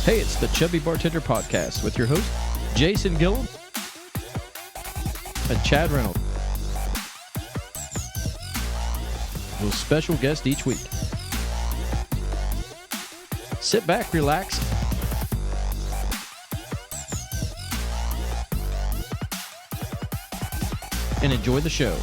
Hey, it's the Chubby Bartender Podcast with your host, Jason Gillum and Chad Reynolds. With a special guest each week. Sit back, relax, and enjoy the show.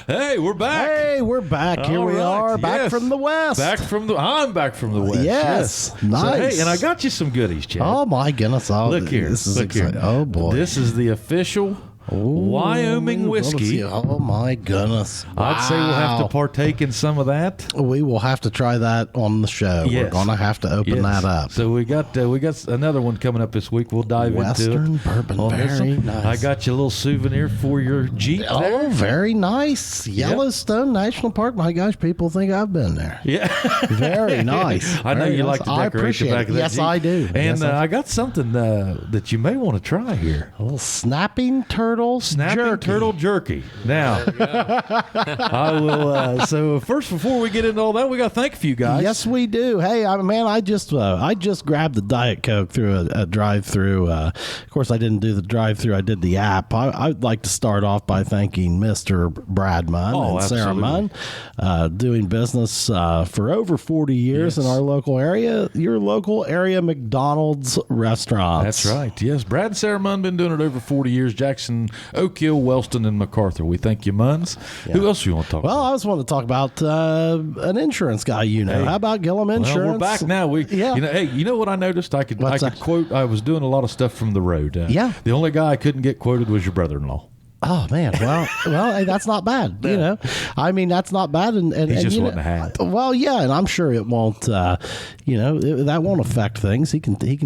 Hey, we're back. Hey, we're back. Here we are, back from the West. I'm back from the West. Yes. Nice. So, hey, and I got you some goodies, Chad. Oh, my goodness. Oh, look here. This is look exciting. here. Oh, boy. This is the official Wyoming whiskey. Oh, my goodness. Wow. I'd say we'll have to partake in some of that. We will have to try that on the show. Yes. We're going to have to open that up. So we got another one coming up this week. We'll dive Western into it. bourbon. On this Very one. nice. I got you a little souvenir for your Jeep Oh, there. very nice. Yellowstone National Park. My gosh, people think I've been there. Yeah. Very nice. I know Very you nice. like to I decorate the appreciate back it. of that Yes, Jeep. I do. And Yes, I got something that you may want to try here. a little snapping turtle Turtle jerky. Now, I will. So first, before we get into all that, we got to thank a few guys. Yes, we do. Hey, I just grabbed the Diet Coke through a drive-through. Of course, I didn't do the drive-through. I did the app. I'd like to start off by thanking Mr. Brad Munn and Sarah Munn, doing business for over 40 years in our local area. Your local area McDonald's restaurants. That's right. Yes, Brad and Sarah Munn been doing it over 40 years. Jackson, Oak Hill, Wellston, and MacArthur. We thank you, Munns. Yeah. Who else do you want to talk about? Well, I was wanting to talk about an insurance guy. Hey. How about Gillum Insurance? Well, we're back now. Hey, you know what I noticed? I could quote. I was doing a lot of stuff from the road. The only guy I couldn't get quoted was your brother-in-law. Oh man, well, hey, that's not bad. You know, I mean, that's not bad. And he just and, wasn't a hat. Well, yeah, and I'm sure it won't. That won't affect things. He can take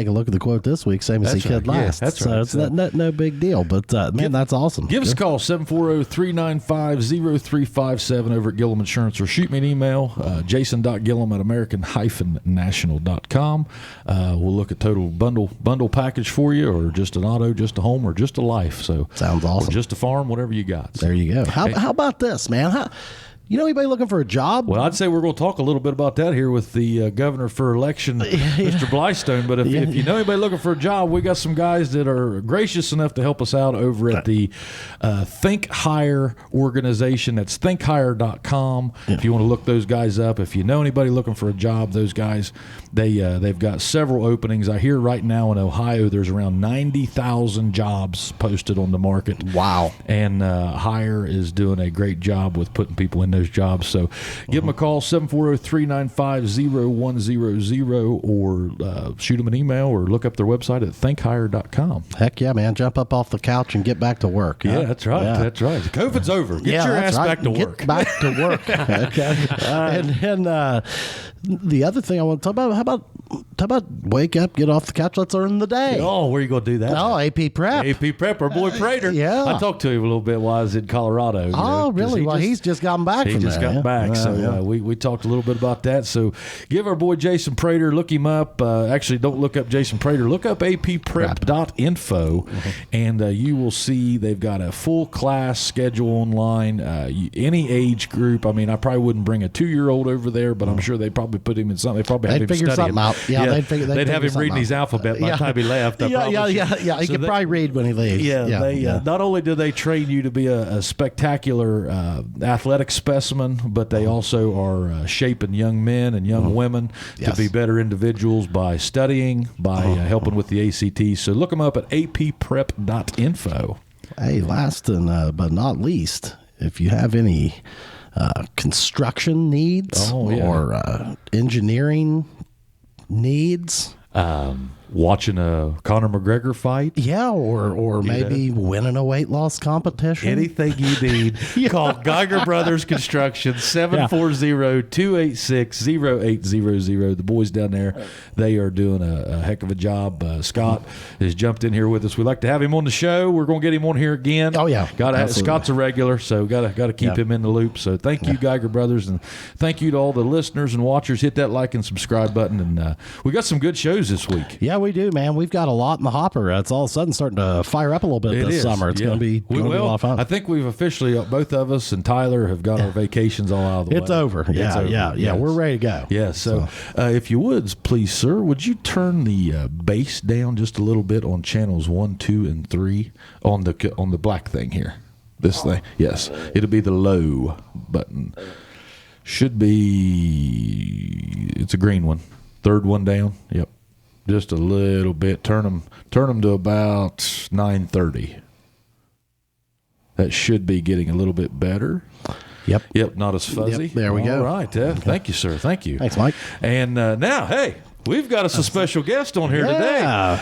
a look at the quote this week, same as he could last. That's so right. It's no big deal. But man, that's awesome. Give us a call 740-395-0357 over at Gillum Insurance, or shoot me an email jason.gillum@american-national.com. We'll look at total bundle package for you, or just an auto, just a home, or just a life. So sounds awesome. Or just a farm, whatever you got. There you go. How about this, man? You know anybody looking for a job? Well, I'd say we're going to talk a little bit about that here with the governor for election, Mr. Blystone. But if you know anybody looking for a job, we got some guys that are gracious enough to help us out over at the Think Hire organization. That's thinkhire.com. If you want to look those guys up, if you know anybody looking for a job, those guys, they've got several openings. I hear right now in Ohio there's around 90,000 jobs posted on the market. Wow. And Hire is doing a great job with putting people in those jobs. So give them a call, 740-395-0100, or shoot them an email, or look up their website at thinkhire.com. Heck yeah, man. Jump up off the couch and get back to work. Yeah, that's right. Yeah. That's right. COVID's over. Get your ass back to work. Get back to work. Okay. And the other thing I want to talk about, how about wake up, get off the couch, let's earn the day. Oh, where are you going to do that? Oh, AP Prep. AP Prep, our boy Prater. Yeah. I talked to him a little bit while I was in Colorado. Oh, really? He's just gotten back from there. He just got back. So we talked a little bit about that. So give our boy Jason Prater, look him up. Actually, don't look up Jason Prater. Look up apprep.info, and you will see they've got a full class schedule online. Any age group. I mean, I probably wouldn't bring a 2-year-old over there, but I'm sure they probably put him in something. They probably have him figure studying. something out. Yeah, they'd have him reading his alphabet by the time he left. Yeah. He could probably read when he leaves. Not only do they train you to be a spectacular athletic specimen, but they also are shaping young men and young women to be better individuals by studying, by helping with the ACT. So look them up at apprep.info. Hey, last and but not least, if you have any construction needs or engineering needs, watching a Conor McGregor fight. Yeah, or maybe winning a weight loss competition. Anything you need, call Geiger Brothers Construction, 740-286-0800. The boys down there, they are doing a heck of a job. Scott has jumped in here with us. We'd like to have him on the show. We're going to get him on here again. Oh, yeah. Scott's a regular, so got to keep him in the loop. So thank you, Geiger Brothers, and thank you to all the listeners and watchers. Hit that like and subscribe button, and we got some good shows this week. Yeah, we do, man. We've got a lot in the hopper. It's all of a sudden starting to fire up a little bit this summer. It's going to be a lot of fun. I think we've officially, both of us and Tyler have got our vacations all out of the way. It's over. Yeah. We're ready to go. Yeah. So, if you would, please, sir, would you turn the bass down just a little bit on channels 1, 2, and 3 on the black thing here? This thing. Yes. It'll be the low button. Should be. It's a green one. Third one down. Yep. Just a little bit. Turn them to about 930. That should be getting a little bit better. Yep, not as fuzzy. Yep, there we go. All right, thank you, sir. Thank you. Thanks, Mike. And now, hey, we've got us a special guest on here today.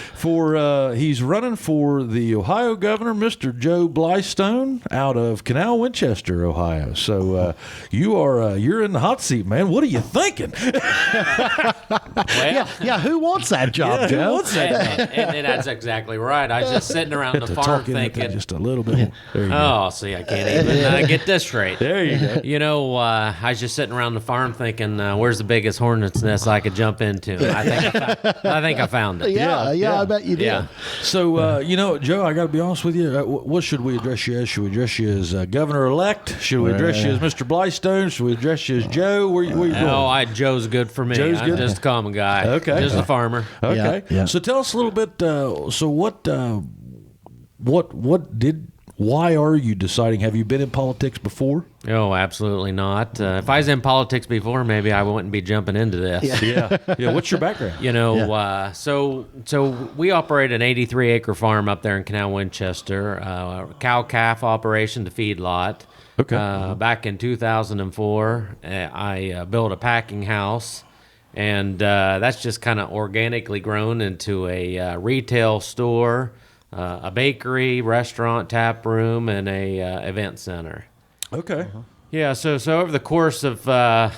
He's running for the Ohio governor, Mr. Joe Blystone, out of Canal, Winchester, Ohio. So you're in the hot seat, man. What are you thinking? Who wants that job, Joe? Who wants that? And that's exactly right. I was just sitting around the farm thinking, just a little bit. There you go. oh, see, I can't even get this straight. There you go. You know, I was just sitting around the farm thinking, where's the biggest hornet's nest I could jump into? I think I found it. Yeah, I bet you did. Yeah. So, Joe, I got to be honest with you. What should we address you as? Should we address you as governor-elect? Should we address you as Mr. Blystone? Should we address you as Joe? Where you going? Joe's good for me. Joe's I'm good? just a common guy. Okay. Just a farmer. Okay. Yeah. So tell us a little bit. Why are you deciding? Have you been in politics before? Oh, absolutely not. If I was in politics before, maybe I wouldn't be jumping into this. Yeah. What's your background? So we operate an 83-acre farm up there in Canal, Winchester, cow-calf operation to feedlot. Okay. Back in 2004, I built a packing house, and that's just kind of organically grown into a retail store, a bakery, restaurant, tap room, and a event center. Okay. Yeah, so over the course of a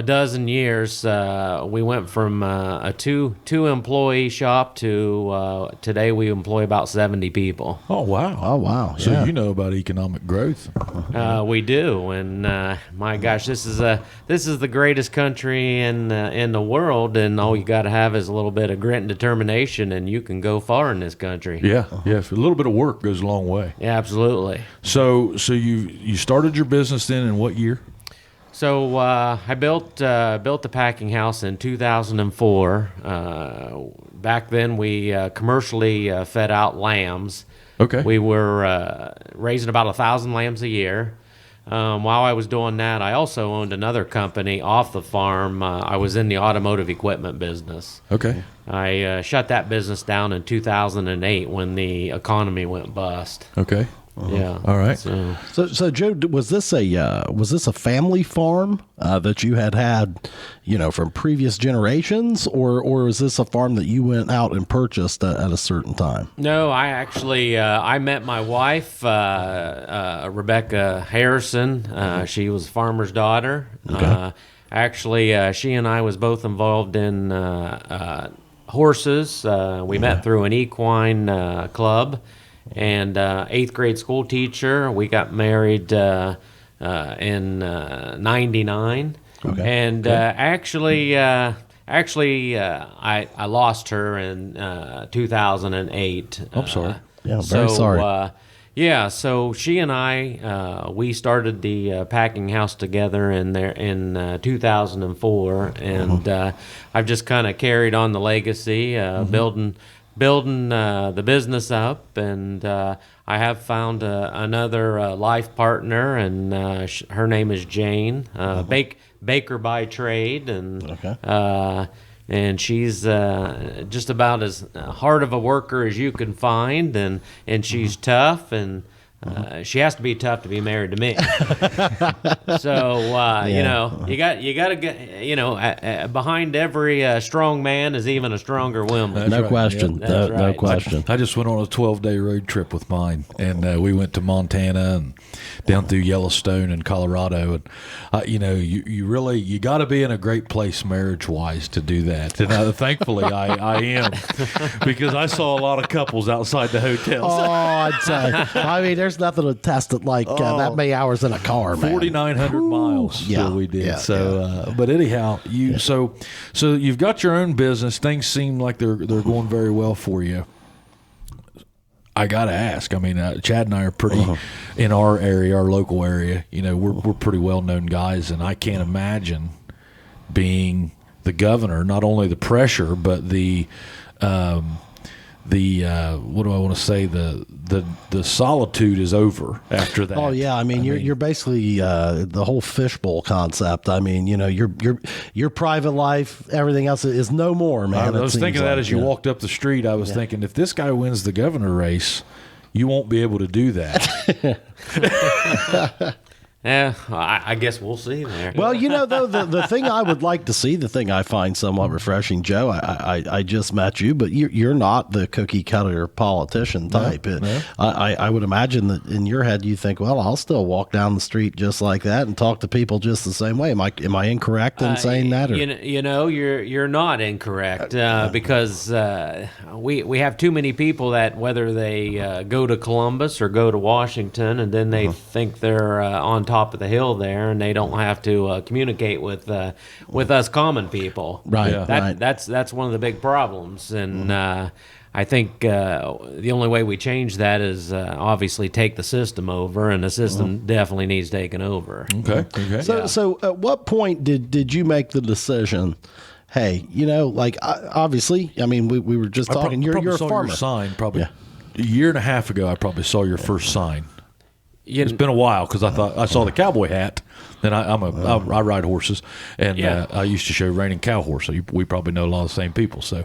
dozen years, we went from a two employee shop to today we employ about 70 people. Oh wow. Oh, wow. So you know about economic growth. We do, and my gosh, this is the greatest country in the world, and all you got to have is a little bit of grit and determination, and you can go far in this country. Yeah. A little bit of work goes a long way. Yeah, absolutely. So you started your business then in what year? So I built the packing house in 2004. Back then, we commercially fed out lambs. Okay. We were raising about 1,000 lambs a year. While I was doing that, I also owned another company off the farm. I was in the automotive equipment business. Okay. I shut that business down in 2008 when the economy went bust. Okay. Yeah. All right. So Joe, was this a family farm that you had from previous generations, or is this a farm that you went out and purchased at a certain time? No, I actually I met my wife, Rebecca Harrison. She was a farmer's daughter. Okay. Actually, she and I was both involved in horses. We met through an equine club. And 8th grade school teacher. We got married in 99. Okay. And actually, I lost her in 2008. I'm sorry. Yeah, I'm very sorry. So she and I, we started the packing house together in 2004, and I've just kind of carried on the legacy, building the business up, and I have found another life partner, and her name is Jane, baker by trade, and she's just about as hard of a worker as you can find, and she's tough, and she has to be tough to be married to me. So you got to get behind every strong man is even a stronger woman. No question. That's No right. question. I just went on a 12-day road trip with mine, and we went to Montana and down through Yellowstone and Colorado, and you got to be in a great place marriage-wise to do that. And thankfully, I am, because I saw a lot of couples outside the hotels. Oh, I'd say. I mean, there's nothing to test it like that many hours in a car, man. 4,900 miles Yeah, that we did. yeah, So, but anyhow, so you've got your own business. Things seem like they're going very well for you. I got to ask. I mean, Chad and I are pretty in our area, our local area. You know, we're pretty well known guys, and I can't imagine being the governor. Not only the pressure, but the what do I want to say? The solitude is over after that. Oh yeah, I mean, you're basically the whole fishbowl concept. I mean, you know, your private life, everything else is no more, man. I was thinking that as you walked up the street, I was thinking, if this guy wins the governor race, you won't be able to do that. Yeah, I guess we'll see there. Well, you know, though, the thing I would like to see, the thing I find somewhat refreshing, Joe, I just met you, but you're not the cookie cutter politician type. No. I would imagine that in your head you think, well, I'll still walk down the street just like that and talk to people just the same way. Am I incorrect in saying that? Or? You know, you're not incorrect because we have too many people that whether they go to Columbus or go to Washington, and then they think they're on top of the hill there, and they don't have to communicate with us common people. Right. Yeah. That's one of the big problems, and I think the only way we change that is obviously take the system over, and the system definitely needs taken over. Okay. So at what point did you make the decision? Hey, you know, like obviously, I mean, we were just talking. You're a saw farmer. your sign probably a year and a half ago. I probably saw your first sign. It's been a while because I thought I saw the cowboy hat, and I ride horses, and I used to show reining cow horse. So we probably know a lot of the same people. So,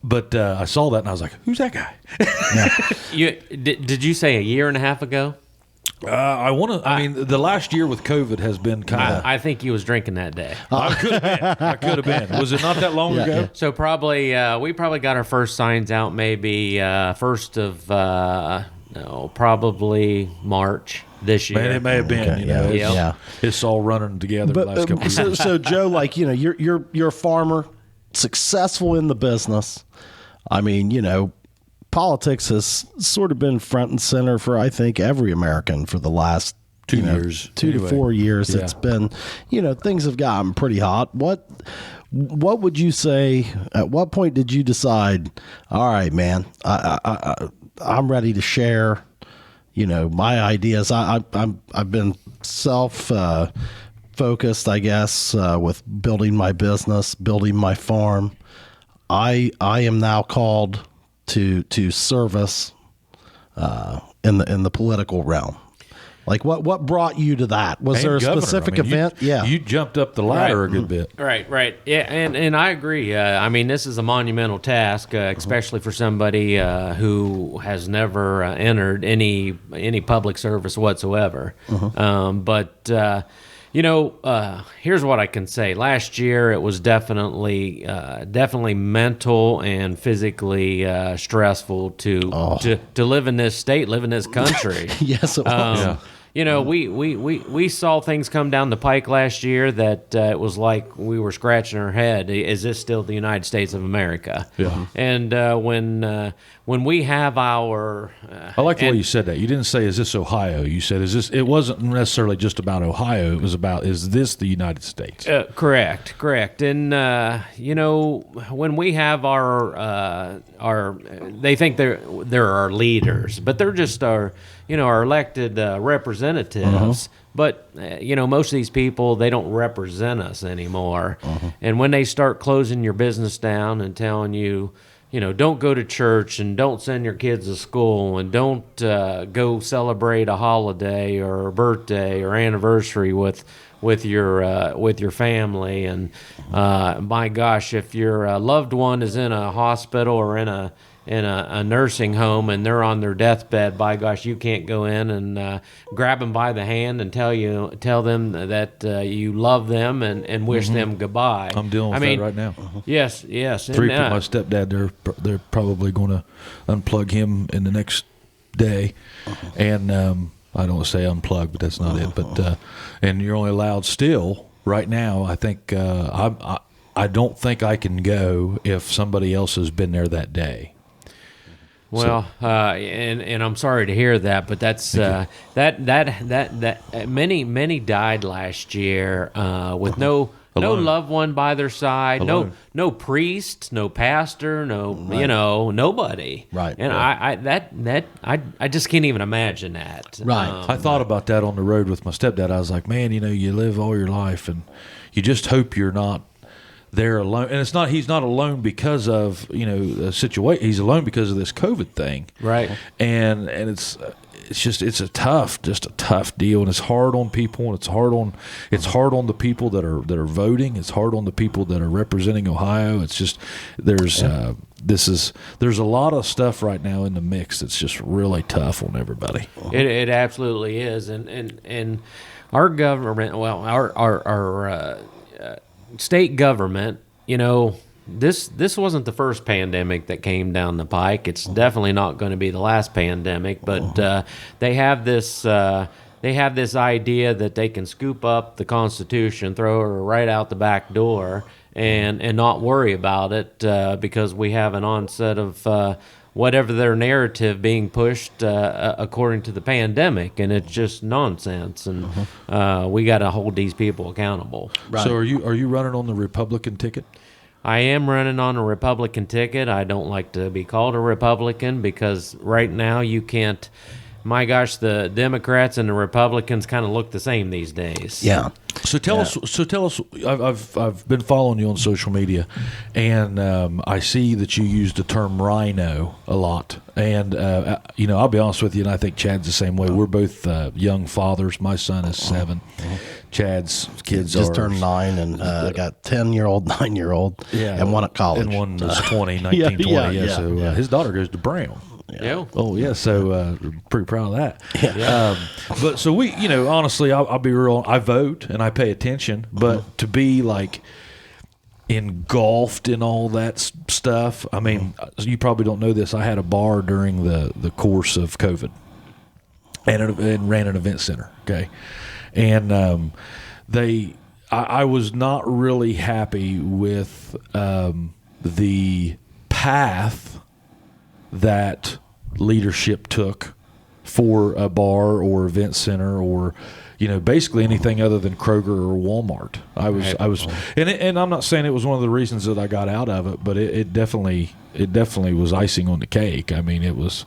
but I saw that and I was like, "Who's that guy?" Did you say a year and a half ago? I mean, the last year with COVID has been kind of. I think he was drinking that day. I could have been. Was it not that long ago? So probably we probably got our first signs out maybe first of probably March this year. Man, it may have been. Okay, you know, yeah. It's all running together the last couple of years. So Joe, like, you know, you're a farmer, successful in the business. I mean, you know, politics has sort of been front and center for, I think, every American for the last 2 years. 2 to 4 years. Yeah. It's been, you know, things have gotten pretty hot. What would you say? At what point did you decide? All right, man, I'm ready to share, you know, my ideas. I've been focused, I guess, with building my business, building my farm. I am now called to service in the political realm. Like what brought you to that? Was there a specific event? You jumped up the ladder a good bit. Right. Yeah, and I agree. I mean, this is a monumental task, especially for somebody who has never entered any public service whatsoever. But you know, here's what I can say. Last year, it was definitely mental and physically stressful to live in this state, live in this country. Yes, it was. You know, we saw things come down the pike last year that it was like we were scratching our head. Is this still the United States of America? Yeah. And when we have our, I like the way you said that. You didn't say, "Is this Ohio?" You said, "Is this?" It wasn't necessarily just about Ohio. It was about, "Is this the United States?" Correct. And you know, when we have our, they think they're our leaders, but they're just our elected representatives. But you know, most of these people, they don't represent us anymore. And when they start closing your business down and telling you, you know, don't go to church and don't send your kids to school and don't go celebrate a holiday or a birthday or anniversary with your family, and my gosh, if your loved one is in a hospital or in a nursing home and they're on their deathbed, by gosh, you can't go in and grab them by the hand and tell them that you love them and wish them goodbye. I'm dealing with that right now. Yes. My stepdad, they're probably going to unplug him in the next day, and I don't want to say unplug, but that's not it. But and you're only allowed still right now. I think I don't think I can go if somebody else has been there that day. Well, and I'm sorry to hear that, but that's that many died last year with no loved one by their side, no priest, no pastor, nobody. Right. And I just can't even imagine that. Right. I thought about that on the road with my stepdad. I was like, man, you live all your life, and you just hope you're not there alone. And he's not alone because of a situation. He's alone because of this COVID thing. Right. And it's a tough deal, and it's hard on people, and it's hard on the people that are voting. It's hard on the people that are representing Ohio. It's just there's a lot of stuff right now in the mix that's just really tough on everybody. It absolutely is, and our government, well, our state government, this wasn't the first pandemic that came down the pike. It's definitely not going to be the last pandemic, but they have this idea that they can scoop up the Constitution, throw her right out the back door, and not worry about it because we have an onset of whatever their narrative being pushed according to the pandemic, and it's just nonsense. And we got to hold these people accountable. Right. So are you running on the Republican ticket? I am running on a Republican ticket. I don't like to be called a Republican because right now you can't. My gosh, the Democrats and the Republicans kind of look the same these days. Yeah. So tell us. I've been following you on social media, and I see that you use the term rhino a lot. And I'll be honest with you, and I think Chad's the same way. We're both young fathers. My son is 7. Chad's kids just are turned 9, and I got 10-year-old, 9-year-old, and one at college. And one is 20, 19, 20. So his daughter goes to Brown. Yeah. Oh yeah. So pretty proud of that. Yeah. But so we, honestly, I'll be real. I vote and I pay attention, but to be like engulfed in all that stuff. I mean, you probably don't know this. I had a bar during the course of COVID, and ran an event center. Okay, and I was not really happy with the path that leadership took for a bar or event center or basically anything other than Kroger or Walmart. I was and I'm not saying it was one of the reasons that I got out of it, but it definitely was icing on the cake. I mean, it was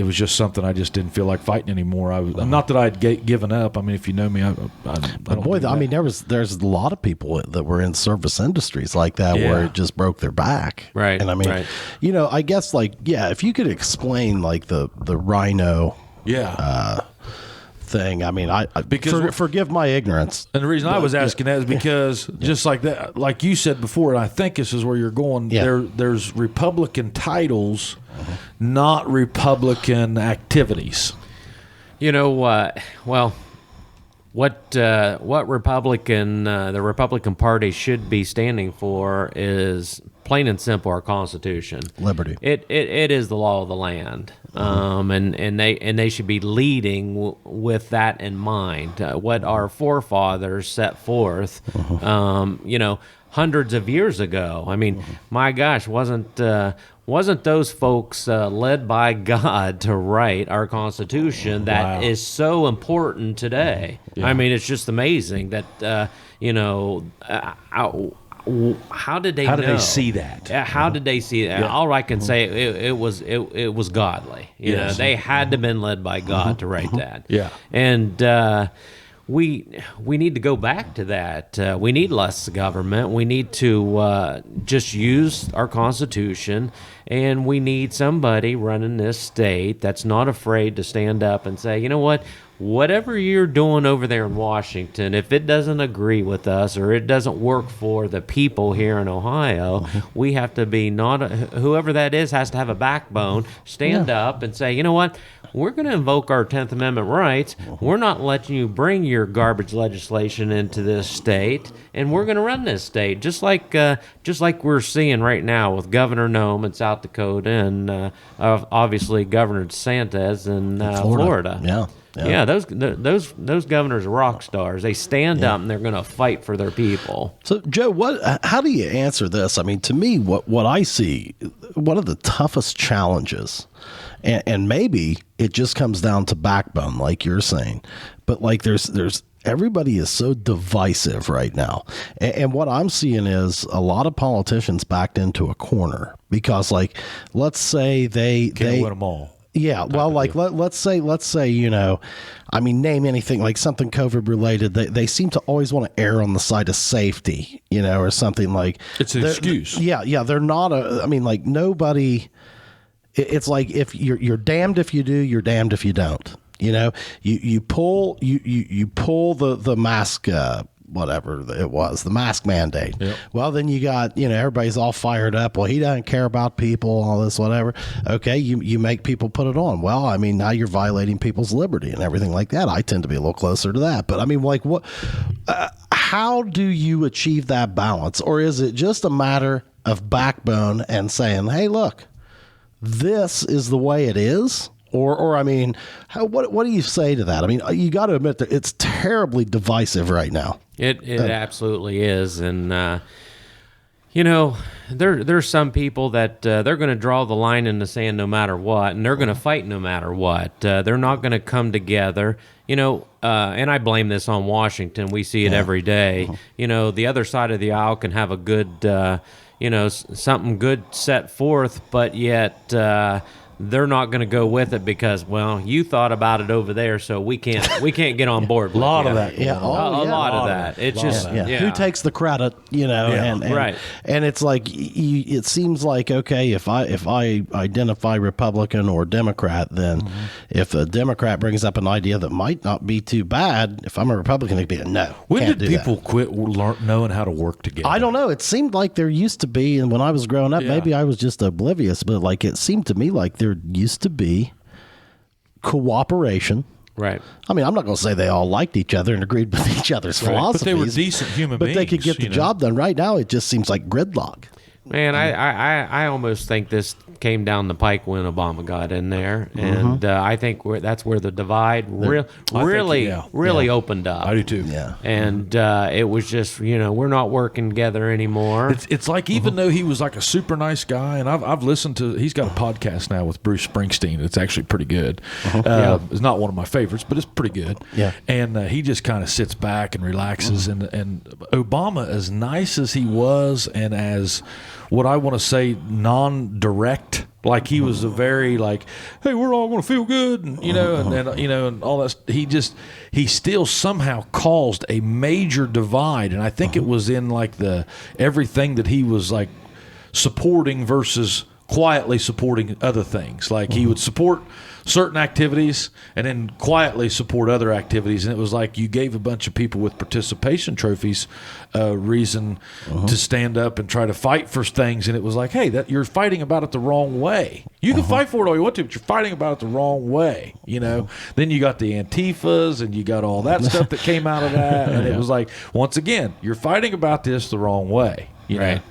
just something I just didn't feel like fighting anymore. Not that I'd given up. I mean, if you know me, I don't. Boy, I mean, there's a lot of people that were in service industries like that where it just broke their back. Right. And I mean, right. I guess if you could explain like the rhino. Yeah. Thing. I mean, because forgive my ignorance. And the reason I was asking that is because just like that, like you said before, and I think this is where you're going. Yeah. There's Republican not Republican activities. Well, what Republican the Republican Party should be standing for is plain and simple our Constitution, liberty. It is the law of the land, and they should be leading with that in mind. What our forefathers set forth, hundreds of years ago. I mean, my gosh, wasn't those folks led by God to write our Constitution that is so important today? Yeah. I mean, it's just amazing that how did they know? How did they see that? How did they see that? Yeah. All I can say it was godly. They had to have been led by God to write that. Yeah, and. We need to go back to that. We need less government. We need to just use our Constitution, and we need somebody running this state that's not afraid to stand up and say, you know what, whatever you're doing over there in Washington, if it doesn't agree with us or it doesn't work for the people here in Ohio, we have to be whoever that is has to have a backbone, stand up and say, you know what, we're going to invoke our 10th Amendment rights. We're not letting you bring your garbage legislation into this state, and we're going to run this state just like we're seeing right now with Governor Nome in South Dakota and obviously Governor DeSantis in Florida. Yeah, those governors are rock stars. They stand up and they're going to fight for their people. So, Joe, how do you answer this? I mean, to me, what I see one of the toughest challenges, and maybe it just comes down to backbone, like you're saying, but like there's everybody is so divisive right now. And what I'm seeing is a lot of politicians backed into a corner because, like, let's say they Can't win them all. Yeah, well, like let's say I mean, name anything like something COVID related. They seem to always want to err on the side of safety, or something like it's an excuse. Yeah, they're not I mean, like nobody. It's like if you're damned if you do, you're damned if you don't. You pull the mask. Whatever it was, the mask mandate. Yep. Well, then you got, everybody's all fired up. Well, he doesn't care about people, all this, whatever. Okay, you make people put it on. Well, I mean, now you're violating people's liberty and everything like that. I tend to be a little closer to that. But I mean, like, what? How do you achieve that balance? Or is it just a matter of backbone and saying, hey, look, this is the way it is? Or I mean, what do you say to that? I mean, you got to admit that it's terribly divisive right now. It absolutely is, and there's some people that they're going to draw the line in the sand no matter what, and they're going to fight no matter what. They're not going to come together. And I blame this on Washington. We see it every day. The other side of the aisle can have a good, something good set forth, but yet. They're not going to go with it because, well, you thought about it over there, so we can't get on board. A lot of that. Yeah, a lot of that. It's just who takes the credit, and right. And it's like it seems like, okay, if I identify Republican or Democrat, then if a Democrat brings up an idea that might not be too bad, if I'm a Republican, it'd be no. When can't did people quit knowing how to work together? I don't know. It seemed like there used to be, and when I was growing up, maybe I was just oblivious, but like it seemed to me like there used to be cooperation. Right. I mean, I'm not going to say they all liked each other and agreed with each other's philosophies. But they were decent human beings. But they could get the job done. Right now, it just seems like gridlock. Man, I almost think this came down the pike when Obama got in there, and I think that's where the divide really opened up. I do too. Yeah, and it was just we're not working together anymore. It's like even though he was like a super nice guy, and I've listened to he's got a podcast now with Bruce Springsteen. It's actually pretty good. It's not one of my favorites, but it's pretty good. Yeah, and he just kind of sits back and relaxes. And Obama, as nice as he was, and as what I want to say non-direct, like he was a very like, hey, we're all going to feel good, and and all that. He still somehow caused a major divide, and I think it was in like everything that he was like supporting versus quietly supporting other things. Like he would support certain activities and then quietly support other activities, and it was like you gave a bunch of people with participation trophies a reason to stand up and try to fight for things, and it was like, hey, that you're fighting about it the wrong way. You can fight for it all you want to, but you're fighting about it the wrong way. Then you got the Antifas and you got all that stuff that came out of that, and it was like, once again, you're fighting about this the wrong way. Right.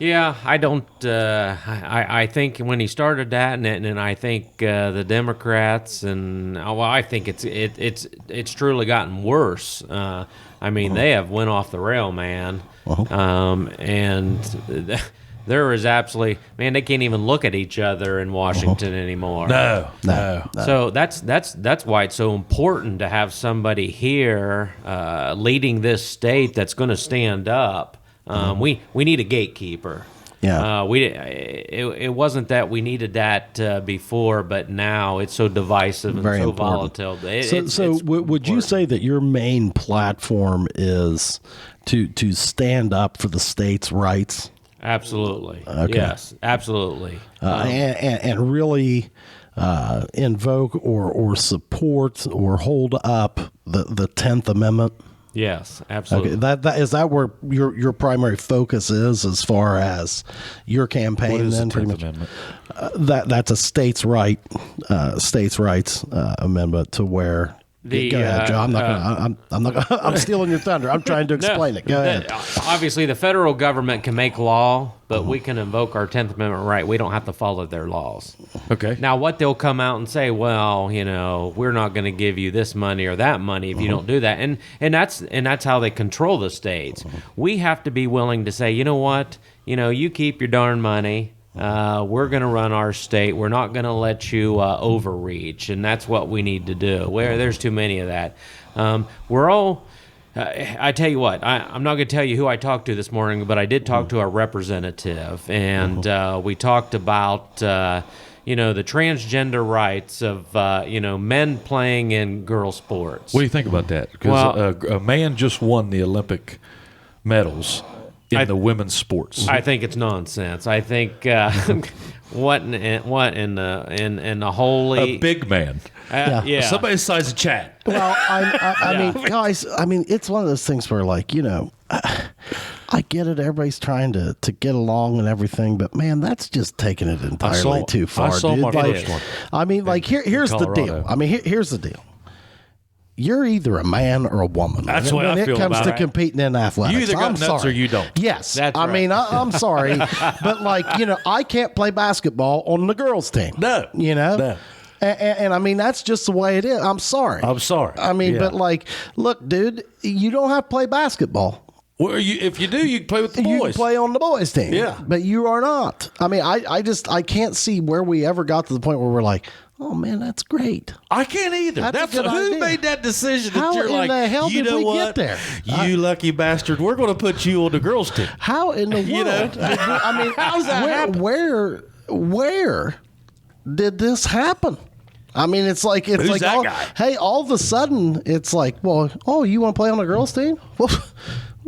Yeah, I don't. I think when he started that, and I think the Democrats, and I think it's truly gotten worse. I mean, they have went off the rail, man. And there is absolutely, man, they can't even look at each other in Washington anymore. No. So that's why it's so important to have somebody here leading this state that's going to stand up. We need a gatekeeper. Yeah. It wasn't that we needed that before, but now it's so divisive and so volatile. Would you say that your main platform is to stand up for the state's rights? Absolutely. Okay. Yes, absolutely. And really invoke or support or hold up the 10th Amendment? Yes, absolutely. Okay, that is that where your primary focus is as far as your campaign. What is then the pretty 10th much Amendment? That's a states' rights amendment to where Go ahead, Joe. I'm not gonna. I'm stealing your thunder. I'm trying to explain it. Go ahead. Obviously, the federal government can make law, but we can invoke our 10th Amendment right. We don't have to follow their laws. Okay. Now, what they'll come out and say, well, we're not going to give you this money or that money if you don't do that, and that's how they control the states. We have to be willing to say, you know what, you keep your darn money. We're going to run our state. We're not going to let you overreach, and that's what we need to do. Where there's too many of that. We're all. I tell you what, I'm not going to tell you who I talked to this morning, but I did talk to our representative, and we talked about the transgender rights of men playing in girl sports. What do you think about that? Because a man just won the Olympic medals in the women's sports. I think it's nonsense. I think what in the holy a big man. Yeah. Somebody size a Chad. Well, I mean, guys, it's one of those things where, like, I get it. Everybody's trying to get along and everything, but man, that's just taking it entirely too far. I saw dude. my Like, first one. I mean, like, here's the deal. I mean, here's the deal. You're either a man or a woman. That's what I feel when it comes about to it. competing in athletics. You either got I'm nuts sorry. or you don't. Yes. That's I right. mean, I'm sorry, but like, I can't play basketball on the girls' team. No. No. And I mean, that's just the way it is. I'm sorry. I mean, but like, look, dude, you don't have to play basketball. Well, if you do, you can play with the boys. You can play on the boys' team. Yeah. But you are not. I mean, I can't see where we ever got to the point where we're like, oh man, that's great. I can't either. That's a good who idea. made that decision? How that you're in like, the hell you did know we what? get there? You lucky bastard. We're going to put you on the girls' team. How in the world? You know? I mean, How's that happen? Where did this happen? I mean, it's like Who's that all, guy? hey, all of a sudden, it's like, well, you want to play on the girls' team? Well,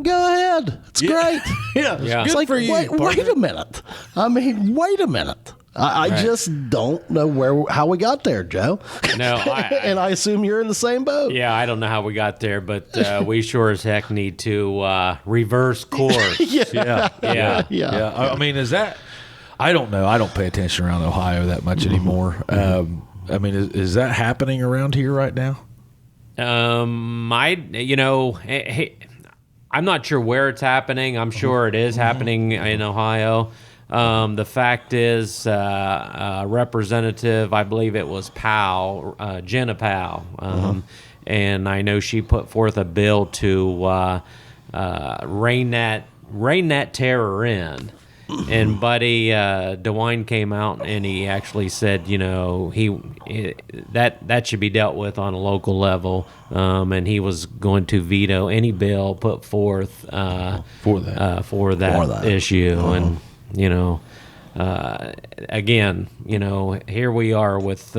go ahead. It's great. Yeah. Yeah. It's Good like, for you. wait a minute. I mean, wait a minute. I just don't know how we got there, Joe. No, and I assume you're in the same boat. Yeah, I don't know how we got there, but we sure as heck need to reverse course. Yeah. Yeah. I mean, is that? I don't know. I don't pay attention around Ohio that much anymore. I mean, is that happening around here right now? I'm not sure where it's happening. I'm sure it is happening in Ohio. The fact is, Representative, I believe it was Powell, Jenna Powell, and I know she put forth a bill to rein that terror in. And Buddy DeWine came out and he actually said, that should be dealt with on a local level, and he was going to veto any bill put forth for that issue. And again, here we are with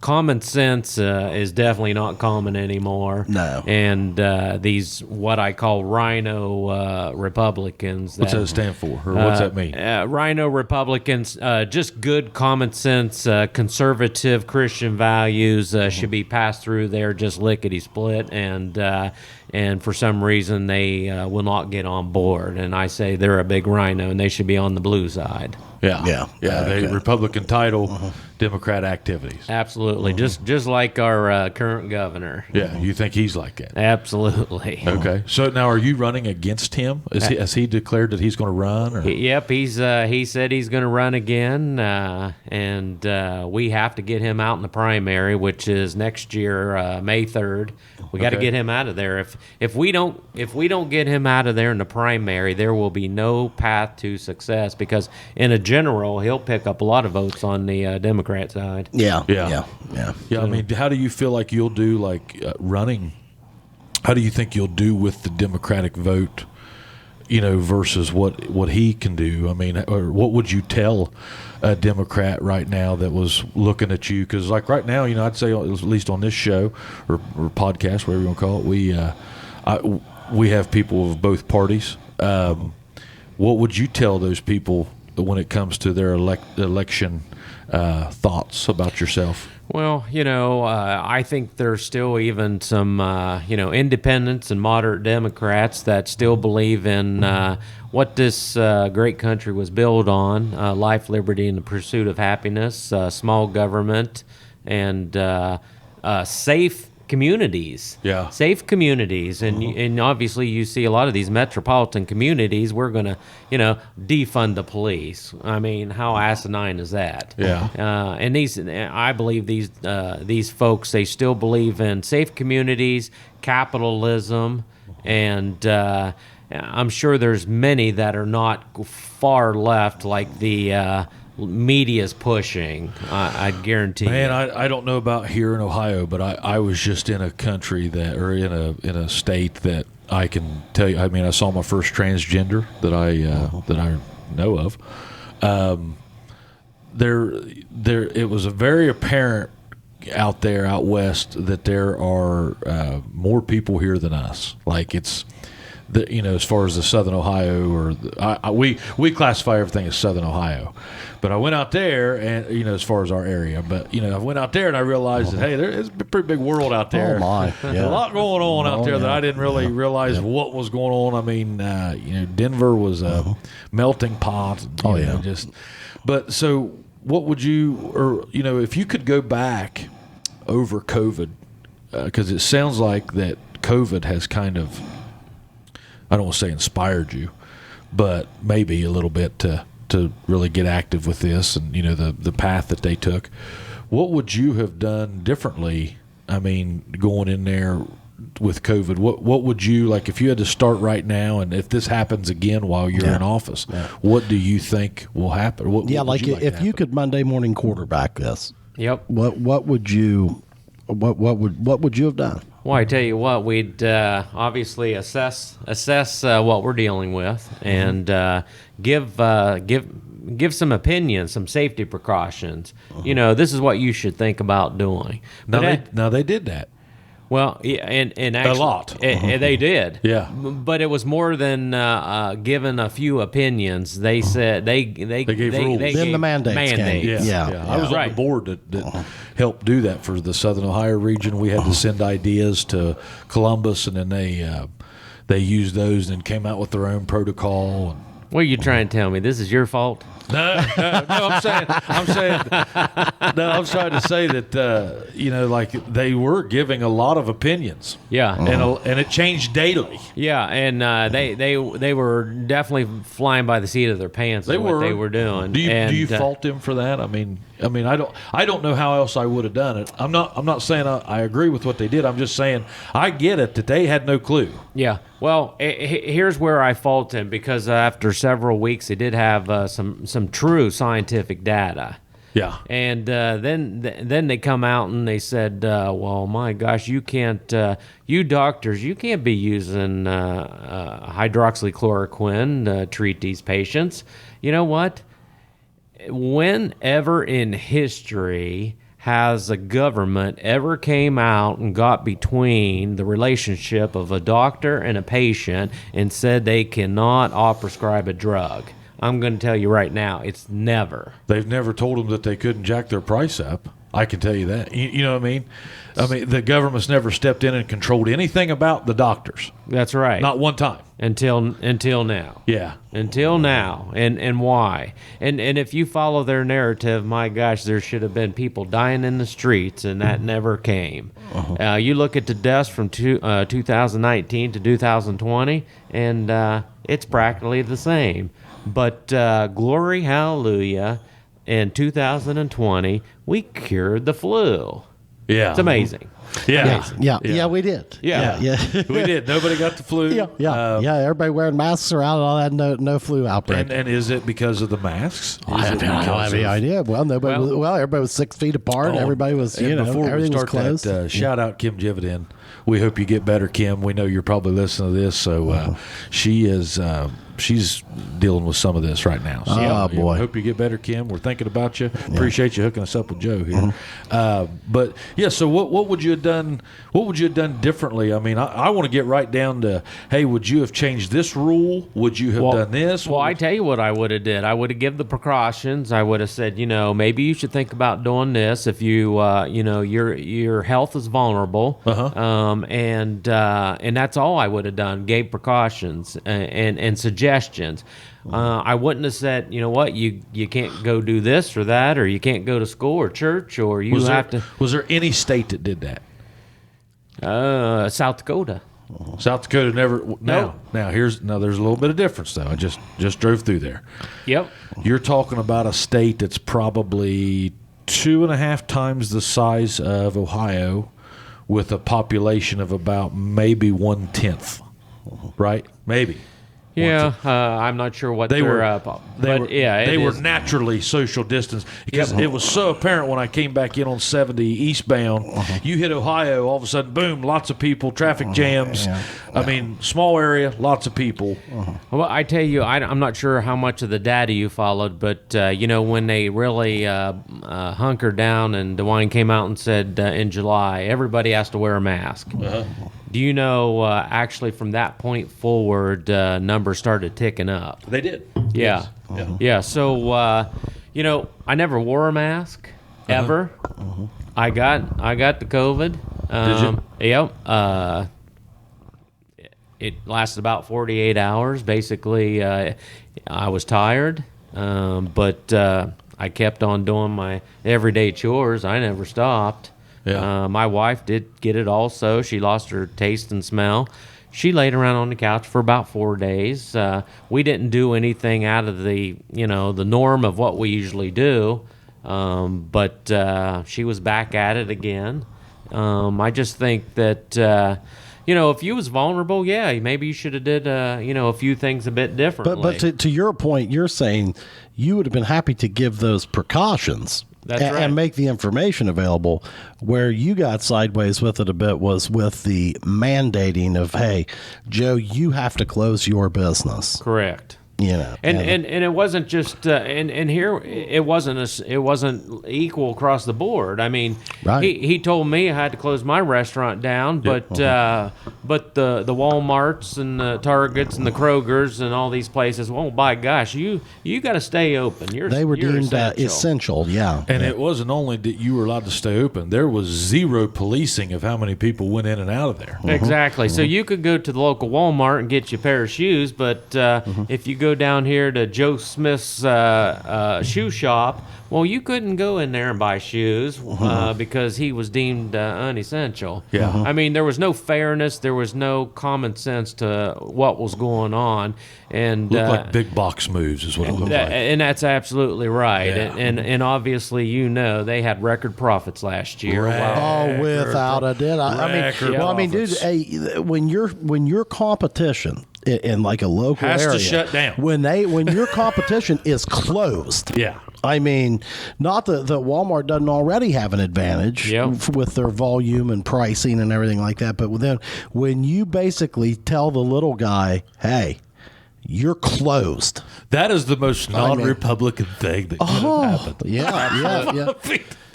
common sense is definitely not common anymore. No. And these what I call rhino Republicans. What's that stand for? Or what's that mean? Rhino Republicans, just good common sense, conservative Christian values should be passed through there just lickety split, and for some reason they will not get on board. And I say they're a big rhino and they should be on the blue side. Yeah. They Republican title, Democrat activities. Absolutely, just like our current governor. Yeah, you think he's like that? Absolutely. Okay. So now, are you running against him? Has he declared that he's going to run? Or? Yep, he said he's going to run again, and we have to get him out in the primary, which is next year, May 3rd. We got to get him out of there. If we don't get him out of there in the primary, there will be no path to success, because in a general, he'll pick up a lot of votes on the Democrat side. Yeah. I mean, how do you feel like you'll do, running? How do you think you'll do with the Democratic vote, versus what he can do? I mean, or what would you tell a Democrat right now that was looking at you? Because right now, I'd say at least on this show or podcast, whatever you want to call it, we have people of both parties. What would you tell those people when it comes to their election thoughts about yourself? Well, I think there's still even some, independents and moderate Democrats that still believe in what this great country was built on: life, liberty, and the pursuit of happiness, small government, and safe communities. Yeah. Safe communities. And and obviously you see a lot of these metropolitan communities, we're going to, defund the police. I mean, how asinine is that? Yeah. And I believe these folks, they still believe in safe communities, capitalism, and I'm sure there's many that are not far left like the media's pushing. I guarantee. Man, you. I don't know about here in Ohio, but I was just in a country or in a state that I can tell you. I mean, I saw my first transgender that I know of. It was a very apparent out west that there are more people here than us. Like it's. As far as the Southern Ohio, we classify everything as Southern Ohio, but I went out there and as far as our area, but I went out there and I realized that hey, there's a pretty big world out there. Oh my, yeah. A lot going on out there that I didn't really realize what was going on. I mean, Denver was a melting pot. But so what would you, if you could go back over COVID, because it sounds like that COVID has kind of, I don't want to say inspired you, but maybe a little bit to really get active with this and, the path that they took. What would you have done differently? I mean, going in there with COVID, what would you, like if you had to start right now and if this happens again while you're in office, what do you think will happen? What if you could Monday morning quarterback this, what would you have done? Well, I tell you what, we'd obviously assess what we're dealing with, and give some opinions, some safety precautions. This is what you should think about doing. Now they did that. Well, yeah, and actually, a lot. They did. Yeah. But it was more than giving a few opinions. They said they gave rules. Then the mandates came. Yeah. I was on the board that helped do that for the Southern Ohio region. We had to send ideas to Columbus, and then they used those and came out with their own protocol. What are you trying to tell me? This is your fault? No. I'm trying to say that like they were giving a lot of opinions. Yeah, and it changed daily. Yeah, and they were definitely flying by the seat of their pants. What they were doing. Do you fault them for that? I mean, I don't know how else I would have done it. I'm not saying I agree with what they did. I'm just saying I get it that they had no clue. Yeah. Well, here's where I fault him, because after several weeks, they did have some true scientific data. Yeah. And then they come out and they said, well, my gosh, you can't, you doctors, you can't be using hydroxychloroquine to treat these patients. You know what? Whenever in history has a government ever came out and got between the relationship of a doctor and a patient and said they cannot prescribe a drug? I'm going to tell you right now, it's never. They've never told them that they couldn't jack their price up. I can tell you that. You know what I mean? I mean, the government's never stepped in and controlled anything about the doctors. That's right. Not one time. Until now. Yeah. Until now. And why? And if you follow their narrative, my gosh, there should have been people dying in the streets, and that never came. You look at the deaths from 2019 to 2020, and it's practically the same. But glory, hallelujah, in 2020, we cured the flu. Yeah. It's amazing. Yeah. Yeah, we did. Yeah. We did. Nobody got the flu. Yeah. Everybody wearing masks around, all that, no flu outbreak. And is it because of the masks? I have no idea. Well, everybody was 6 feet apart. Everybody was, everything was closed. Shout out Kim Jividin. We hope you get better, Kim. We know you're probably listening to this. So she is... she's dealing with some of this right now. So, boy. Hope you get better, Kim. We're thinking about you. Appreciate you hooking us up with Joe here. But yeah, so what would you have done? What would you have done differently? I mean, I want to get right down to, hey, would you have changed this rule? Would you have done this? Well, I tell you what I would have did. I would have given the precautions. I would have said, maybe you should think about doing this if you, your health is vulnerable. And that's all I would have done. Gave precautions and suggestions. I wouldn't have said, you know what, you can't go do this or that, or you can't go to school or church, or you have to. Was there any state that did that? South Dakota. South Dakota never. No. Now there's a little bit of difference though. I just drove through there. Yep. You're talking about a state that's probably 2.5 times the size of Ohio, with a population of about maybe 1/10, right? Maybe. Yeah, I'm not sure what They they're were- up. They were is. naturally social distance because it was so apparent when I came back in on 70 eastbound. You hit Ohio, all of a sudden, boom, lots of people, traffic jams. I mean, small area, lots of people. Well, I tell you, I'm not sure how much of the data you followed, but when they really hunkered down and DeWine came out and said in July, everybody has to wear a mask. Do you know, actually from that point forward, numbers started ticking up? They did. Yeah. Yeah. So, I never wore a mask ever. I got the COVID. Did you? Yep. It lasted about 48 hours. Basically, I was tired, but I kept on doing my everyday chores. I never stopped. Yeah. My wife did get it also. She lost her taste and smell. She laid around on the couch for about 4 days. We didn't do anything out of the norm of what we usually do, but she was back at it again. I just think that if you was vulnerable, maybe you should have did a few things a bit differently. But to your point, you're saying you would have been happy to give those precautions. That's right. And make the information available. Where you got sideways with it a bit was with the mandating of, hey, Joe, you have to close your business. Correct. And it wasn't just and here it wasn't equal across the board. I mean, Right. he told me I had to close my restaurant down, but the Walmarts and the Targets and the Krogers and all these places, well, by gosh, you got to stay open. they were you're deemed essential. Yeah. And it wasn't only that you were allowed to stay open, there was zero policing of how many people went in and out of there. Exactly. So you could go to the local Walmart and get you a pair of shoes, but if you go down here to Joe Smith's shoe shop, well, you couldn't go in there and buy shoes because he was deemed unessential. Yeah. I mean, there was no fairness. There was no common sense to what was going on. And Looked like big box moves is what it looked like. and that's absolutely right. Yeah. And obviously, they had record profits last year. Wow. Oh, without a doubt. I mean, dude, when your competition in like a local Has to area shut down. when your competition is closed. Yeah. I mean, not that Walmart doesn't already have an advantage with their volume and pricing and everything like that, but then when you basically tell the little guy, hey, you're closed. That is the most non-Republican thing that could have happened. Yeah.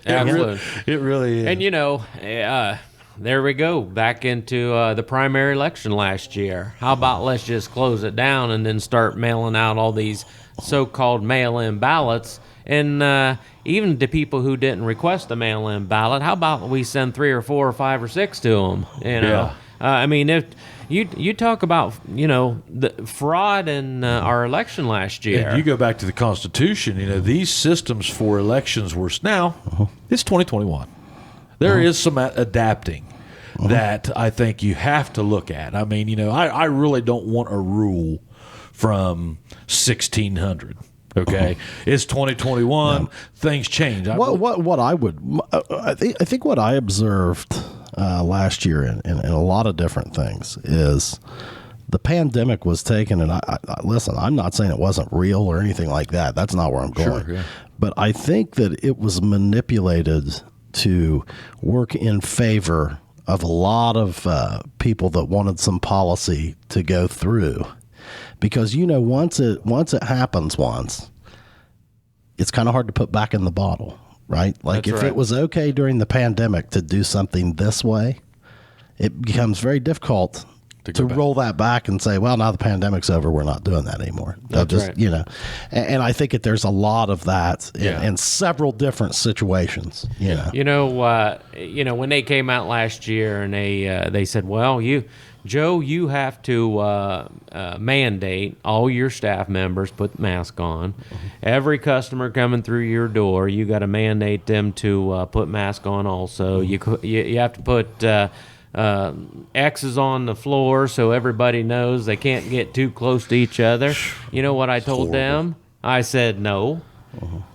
Absolutely. It really is. And there we go, back into the primary election last year. How about let's just close it down and then start mailing out all these so-called mail-in ballots? And even to people who didn't request a mail-in ballot, how about we send 3 or 4 or 5 or 6 to them? I mean, if you talk about the fraud in our election last year. And you go back to the Constitution. These systems for elections were now. It's 2021. There is some adapting that I think you have to look at. I mean, I really don't want a rule from 1600. Okay, it's 2021. Things change. What I would I think what I observed last year in a lot of different things is the pandemic was taken, and I listen, I'm not saying it wasn't real or anything like that. That's not where I'm going. Sure, yeah. But I think that it was manipulated to work in favor of a lot of people that wanted some policy to go through. Because once it happens once, it's kind of hard to put back in the bottle, right? Like That's if right. it was okay during the pandemic to do something this way, it becomes very difficult to roll that back and say, well, now the pandemic's over, we're not doing that anymore. They'll That's just, right. And I think that there's a lot of that in several different situations. When they came out last year and they said, well, Joe, you have to mandate all your staff members put the mask on. Every customer coming through your door, you got to mandate them to put mask on also. You have to put X's on the floor so everybody knows they can't get too close to each other. You know what I told them? I said no.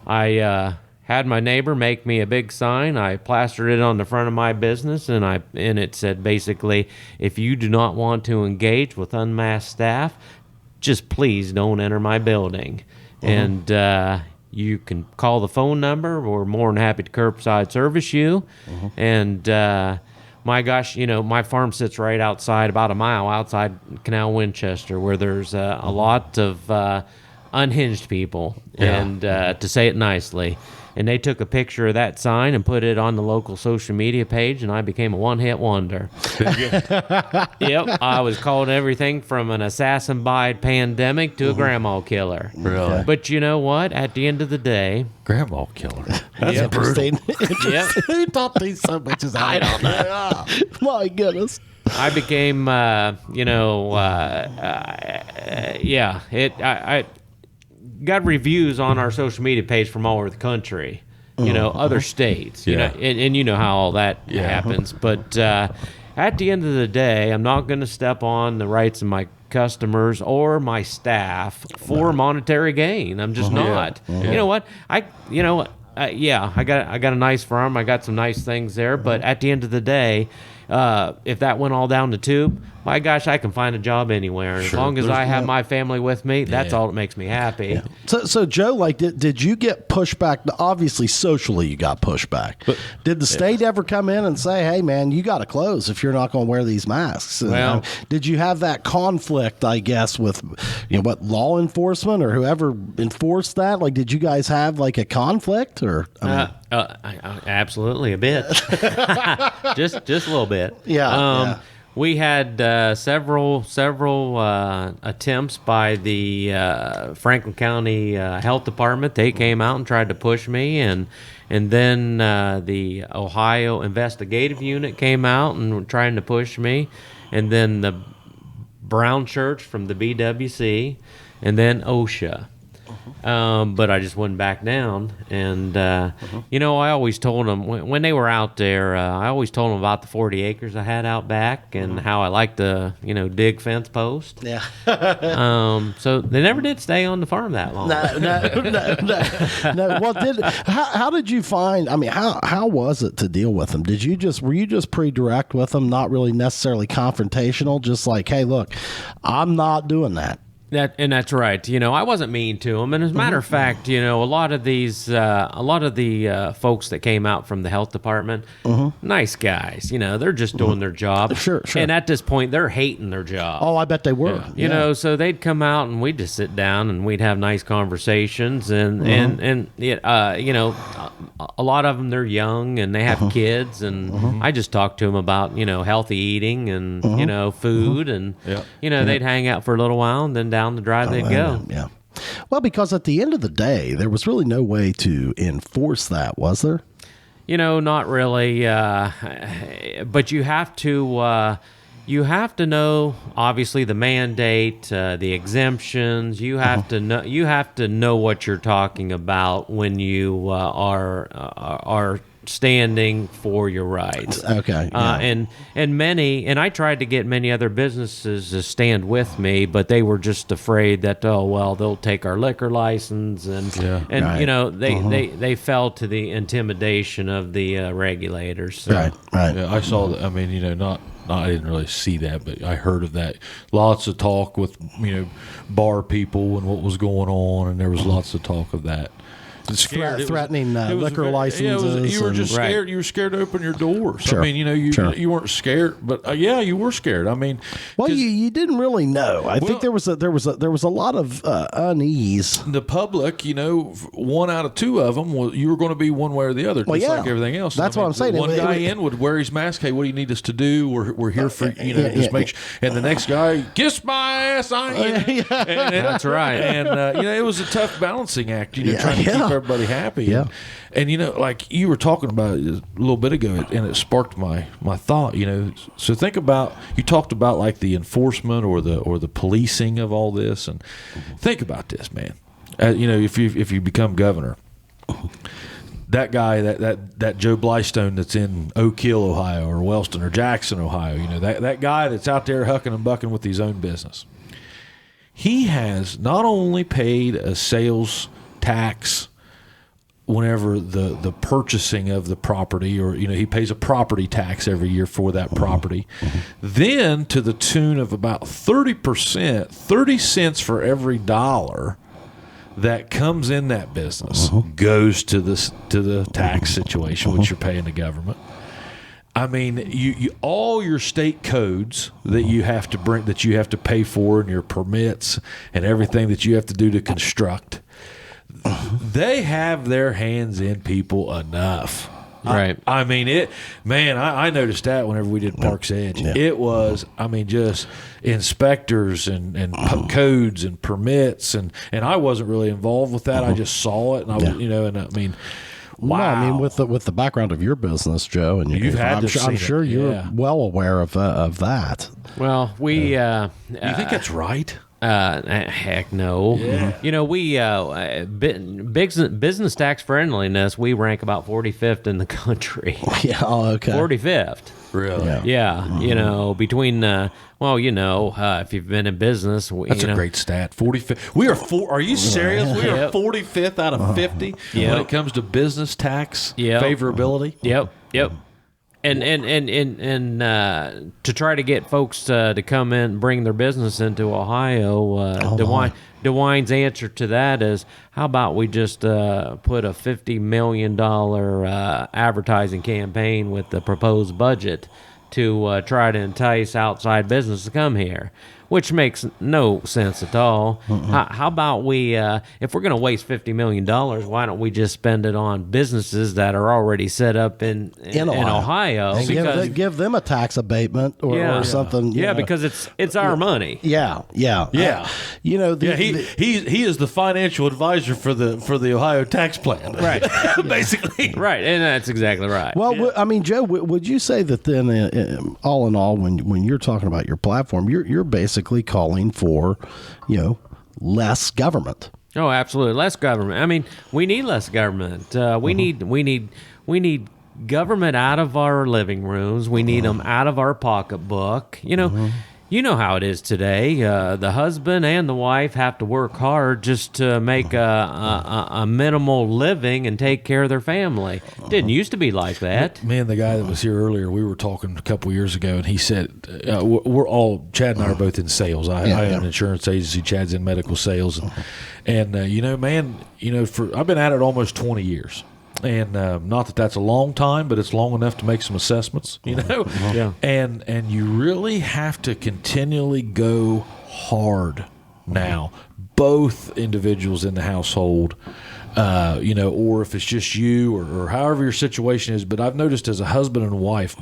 I had my neighbor make me a big sign. I plastered it on the front of my business, and it said basically, if you do not want to engage with unmasked staff, just please don't enter my building. And you can call the phone number. We're more than happy to curbside service you. And my gosh, my farm sits right outside, about a mile outside Canal Winchester, where there's a lot of unhinged people, and to say it nicely. And they took a picture of that sign and put it on the local social media page, and I became a one-hit wonder. Yep, I was called everything from an assassin-by pandemic to a grandma killer. Really? But you know what? At the end of the day, Grandma killer. That's interesting. Yep. Who taught these so much? I don't know. My goodness. I became, I got reviews on our social media page from all over the country, other states, and you know how all that happens. But at the end of the day, I'm not going to step on the rights of my customers or my staff for monetary gain. I'm just not. You know what? I got a nice farm. I got some nice things there. But at the end of the day, if that went all down the tube, my gosh, I can find a job anywhere. And as long as I have my family with me, that's all that makes me happy. Yeah. So Joe, like, did you get pushback? Obviously, socially, you got pushback. But did the state ever come in and say, "Hey, man, you got to close if you're not going to wear these masks"? And, did you have that conflict? I guess with what law enforcement or whoever enforced that? Like, did you guys have like a conflict or? Absolutely, a bit. just a little bit. Yeah. We had several attempts by the Franklin County Health Department. They came out and tried to push me, and then the Ohio Investigative Unit came out and were trying to push me, and then the Brown Church from the BWC, and then OSHA. But I just wouldn't back down. And, I always told them, when they were out there, I always told them about the 40 acres I had out back and how I like to, dig fence post. Yeah. So they never did stay on the farm that long. No. Well, how did you find, how was it to deal with them? Were you just pretty direct with them, not really necessarily confrontational, just like, hey, look, I'm not doing that? That's right. I wasn't mean to them, and as a matter of fact, a lot of the folks that came out from the health department, nice guys. They're just doing their job. Sure. And at this point, they're hating their job. Oh, I bet they were. So they'd come out and we'd just sit down and we'd have nice conversations, and a lot of them, they're young and they have kids, and I just talked to them about healthy eating and food, and they'd hang out for a little while, and then down the drive they'd go. Yeah. Well, because at the end of the day, there was really no way to enforce that, was there? Not really. But you have to know, obviously, the mandate, the exemptions. You have to know. You have to know what you're talking about when you are standing for your rights. Okay. Yeah. And I tried to get many other businesses to stand with me, but they were just afraid that they'll take our liquor license, and they fell to the intimidation of the regulators. So. Right. Yeah, I saw that. I didn't really see that, but I heard of that. Lots of talk with bar people and what was going on, and there was lots of talk of that. Threatening liquor licenses. You were just scared. Right. You were scared to open your doors. Sure. You weren't scared, but you were scared. Well, you didn't really know. I think there was a lot of unease. The public, 1 out of 2 of them, you were going to be one way or the other, just like everything else. That's what I'm saying. One guy in would wear his mask. Hey, what do you need us to do? We're here for just make sure. And the next guy, kiss my ass. That's right. And it was a tough balancing act. Trying to keep everybody happy. Yeah. And like you were talking about it a little bit ago, and it sparked my thought. So think about, you talked about like the enforcement or the policing of all this, and think about this, man. If you become governor, that guy, that Joe Blystone that's in Oak Hill, Ohio, or Wellston or Jackson, Ohio, that guy that's out there hucking and bucking with his own business. He has not only paid a sales tax whenever the purchasing of the property, or he pays a property tax every year for that property, then to the tune of about 30%, 30 cents for every dollar that comes in that business goes to the tax situation, which you're paying the government. I mean, you all your state codes that you have to bring, that you have to pay for, and your permits and everything that you have to do to construct, they have their hands in people enough. Right. I mean, I noticed that whenever we did Parks Edge. Yeah. It was, just inspectors and codes and permits, and I wasn't really involved with that. I just saw it, and wow. Well, with the background of your business, Joe, and I'm sure you're well aware of that. Well, we you think that's right? Heck no. Yeah. We business tax friendliness, we rank about 45th in the country. Yeah. Oh, okay. 45th. Really? Yeah. Between if you've been in business, that's a great stat. 45th. We are Are you serious? We are 45th out of 50 when it comes to business tax favorability. Yep. And to try to get folks to come in and bring their business into Ohio, DeWine's answer to that is, how about we just put a $50 million advertising campaign with the proposed budget to try to entice outside business to come here, which makes no sense at all. How about we, if we're going to waste $50 million, why don't we just spend it on businesses that are already set up in Ohio? And give them a tax abatement or something. Yeah, because it's our money. Yeah. He is the financial advisor for the Ohio tax plan. Right. Basically. Right, and that's exactly right. Well, Joe, would you say that then, all in all, when you're talking about your platform, you're basically calling for, less government? Oh, absolutely, less government. I mean, we need less government. We need government out of our living rooms. We need them out of our pocketbook. You know how it is today. The husband and the wife have to work hard just to make a minimal living and take care of their family. Didn't used to be like that. Man, the guy that was here earlier, we were talking a couple of years ago, and he said, Chad and I are both in sales. I have an insurance agency. Chad's in medical sales. And I've been at it almost 20 years. And not that that's a long time, but it's long enough to make some assessments, Yeah. And you really have to continually go hard now, both individuals in the household, or if it's just you or however your situation is. But I've noticed as a husband and wife,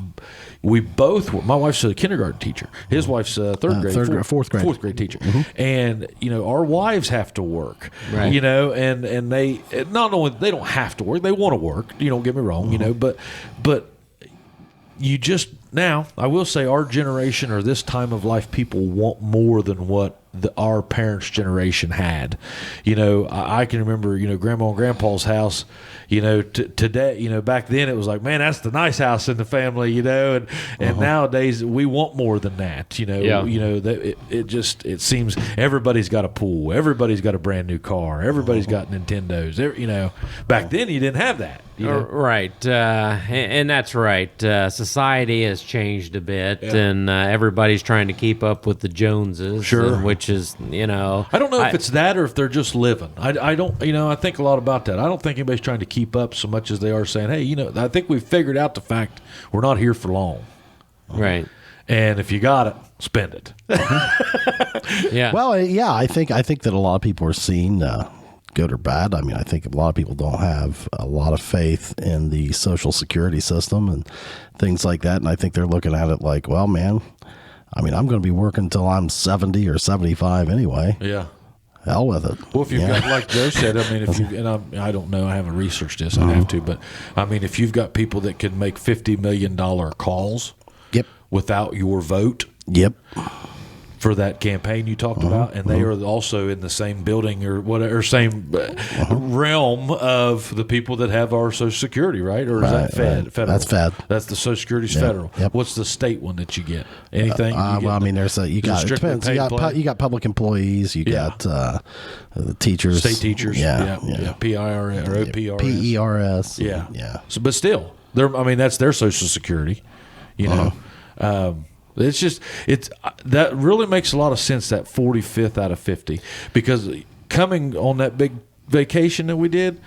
we both my wife's a kindergarten teacher. His wife's a fourth grade teacher. And, our wives have to work, right. And they not only, they don't have to work, they want to work, don't get me wrong, but you just, now, I will say our generation or this time of life, people want more than what our parents' generation had. I can remember, Grandma and Grandpa's house, today, back then it was like, man, that's the nice house in the family, and nowadays we want more than that, it seems everybody's got a pool, everybody's got a brand new car, everybody's got Nintendos, back then you didn't have that. Right, and that's right. Society has changed a bit, and everybody's trying to keep up with the Joneses. Sure, which is, I don't know if it's that or if they're just living. I don't, I think a lot about that. I don't think anybody's trying to keep up so much as they are saying, hey, I think we've figured out the fact we're not here for long. Right. And if you got it, spend it. Yeah. Well, I think that a lot of people are seeing, good or bad. I mean, I think a lot of people don't have a lot of faith in the Social Security system and things like that. And I think they're looking at it like, well, man, I'm going to be working until I'm 70 or 75 anyway. Yeah. Hell with it. Well, if you've got, like Joe said, I don't know, I haven't researched this, I'd have to, but if you've got people that can make $50 million calls Yep. without your vote. Yep. for that campaign you talked about, and they are also in the same building or whatever, same realm of the people that have our Social Security, right? Or is that federal? That's Fed. That's the Social Security's federal. Yep. What's the state one that you get? Anything? Well, I mean, there's a you got it strictly depends. paid plan? You got public employees. You got the teachers, State teachers. Yeah, PIRS or OPRS. PERS. Yeah. yeah. So, but still, I mean, that's their Social Security. You know, it's just that really makes a lot of sense. That 45th out of 50, because coming on that big vacation that we did,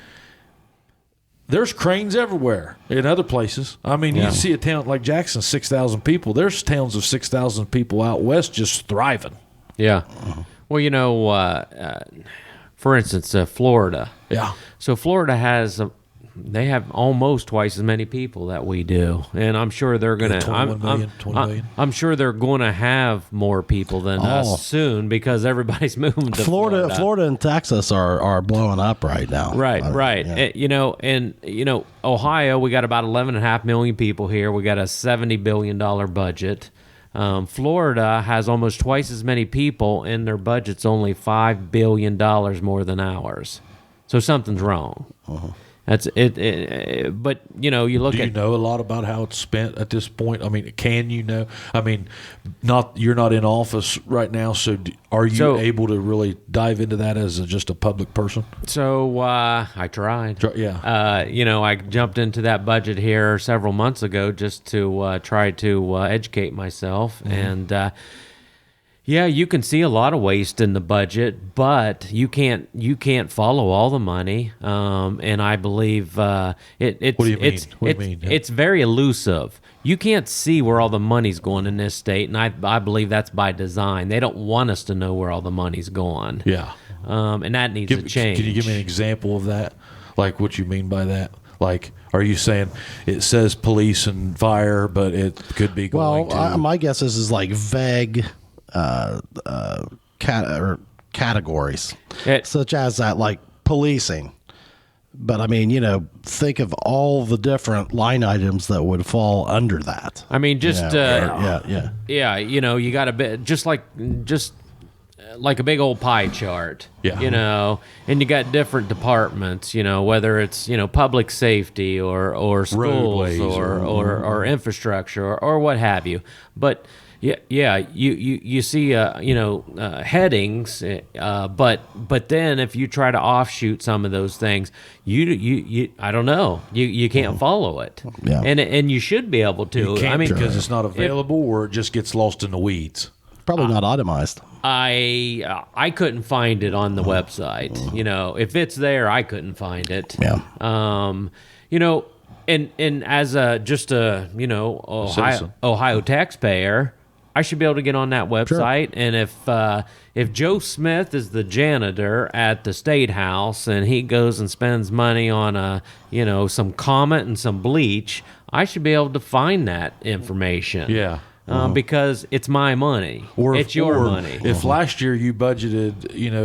there's cranes everywhere in other places. I mean, you see a town like Jackson, 6,000 people. There's towns of 6,000 people out west just thriving. Yeah. Well, you know, for instance, Florida. Yeah. So Florida has they have almost twice as many people that we do, and I'm sure they're going to. 20 million. I'm sure they're going to have more people than us soon because everybody's moving to Florida. Florida and Texas are blowing up right now. Right. Yeah. You know, Ohio, we got about 11.5 million people here. We got a $70 billion budget. Florida has almost twice as many people, and their budget's only $5 billion more than ours. So something's wrong. That's it. But you know, you look Do at. you know a lot about how it's spent at this point? I mean, can you know? I mean, you're not in office right now, so are you able to really dive into that as just a public person? So I tried. Yeah. You know, I jumped into that budget here several months ago just to try to educate myself, and yeah, you can see a lot of waste in the budget, but you can't follow all the money. And I believe it's What do you mean? What do you mean? It's very elusive. You can't see where all the money's going in this state, and I believe that's by design. They don't want us to know where all the money's going. Yeah. And that needs to change. Can you give me an example of that? Like what you mean by that? Like, are you saying it says police and fire, but it could be going to... my guess is like vague categories, such as that, like policing. But I mean, you know, think of all the different line items that would fall under that. I mean, just yeah. You know, you got a bit just like a big old pie chart. Yeah. You know, and you got different departments. You know, whether it's public safety or schools Roadways or infrastructure or what have you. But you see headings, but then if you try to offshoot some of those things, you I don't know, you can't follow it, and you should be able to. You can't, I mean, because it's not available, or it just gets lost in the weeds. Probably not itemized. I couldn't find it on the website. You know, if it's there, I couldn't find it. Yeah. You know, and as just a Ohio taxpayer, I should be able to get on that website. Sure. And if Joe Smith is the janitor at the State House and he goes and spends money on some Comet and some bleach, I should be able to find that information. Yeah. Because it's my money. It's your money. If last year you budgeted,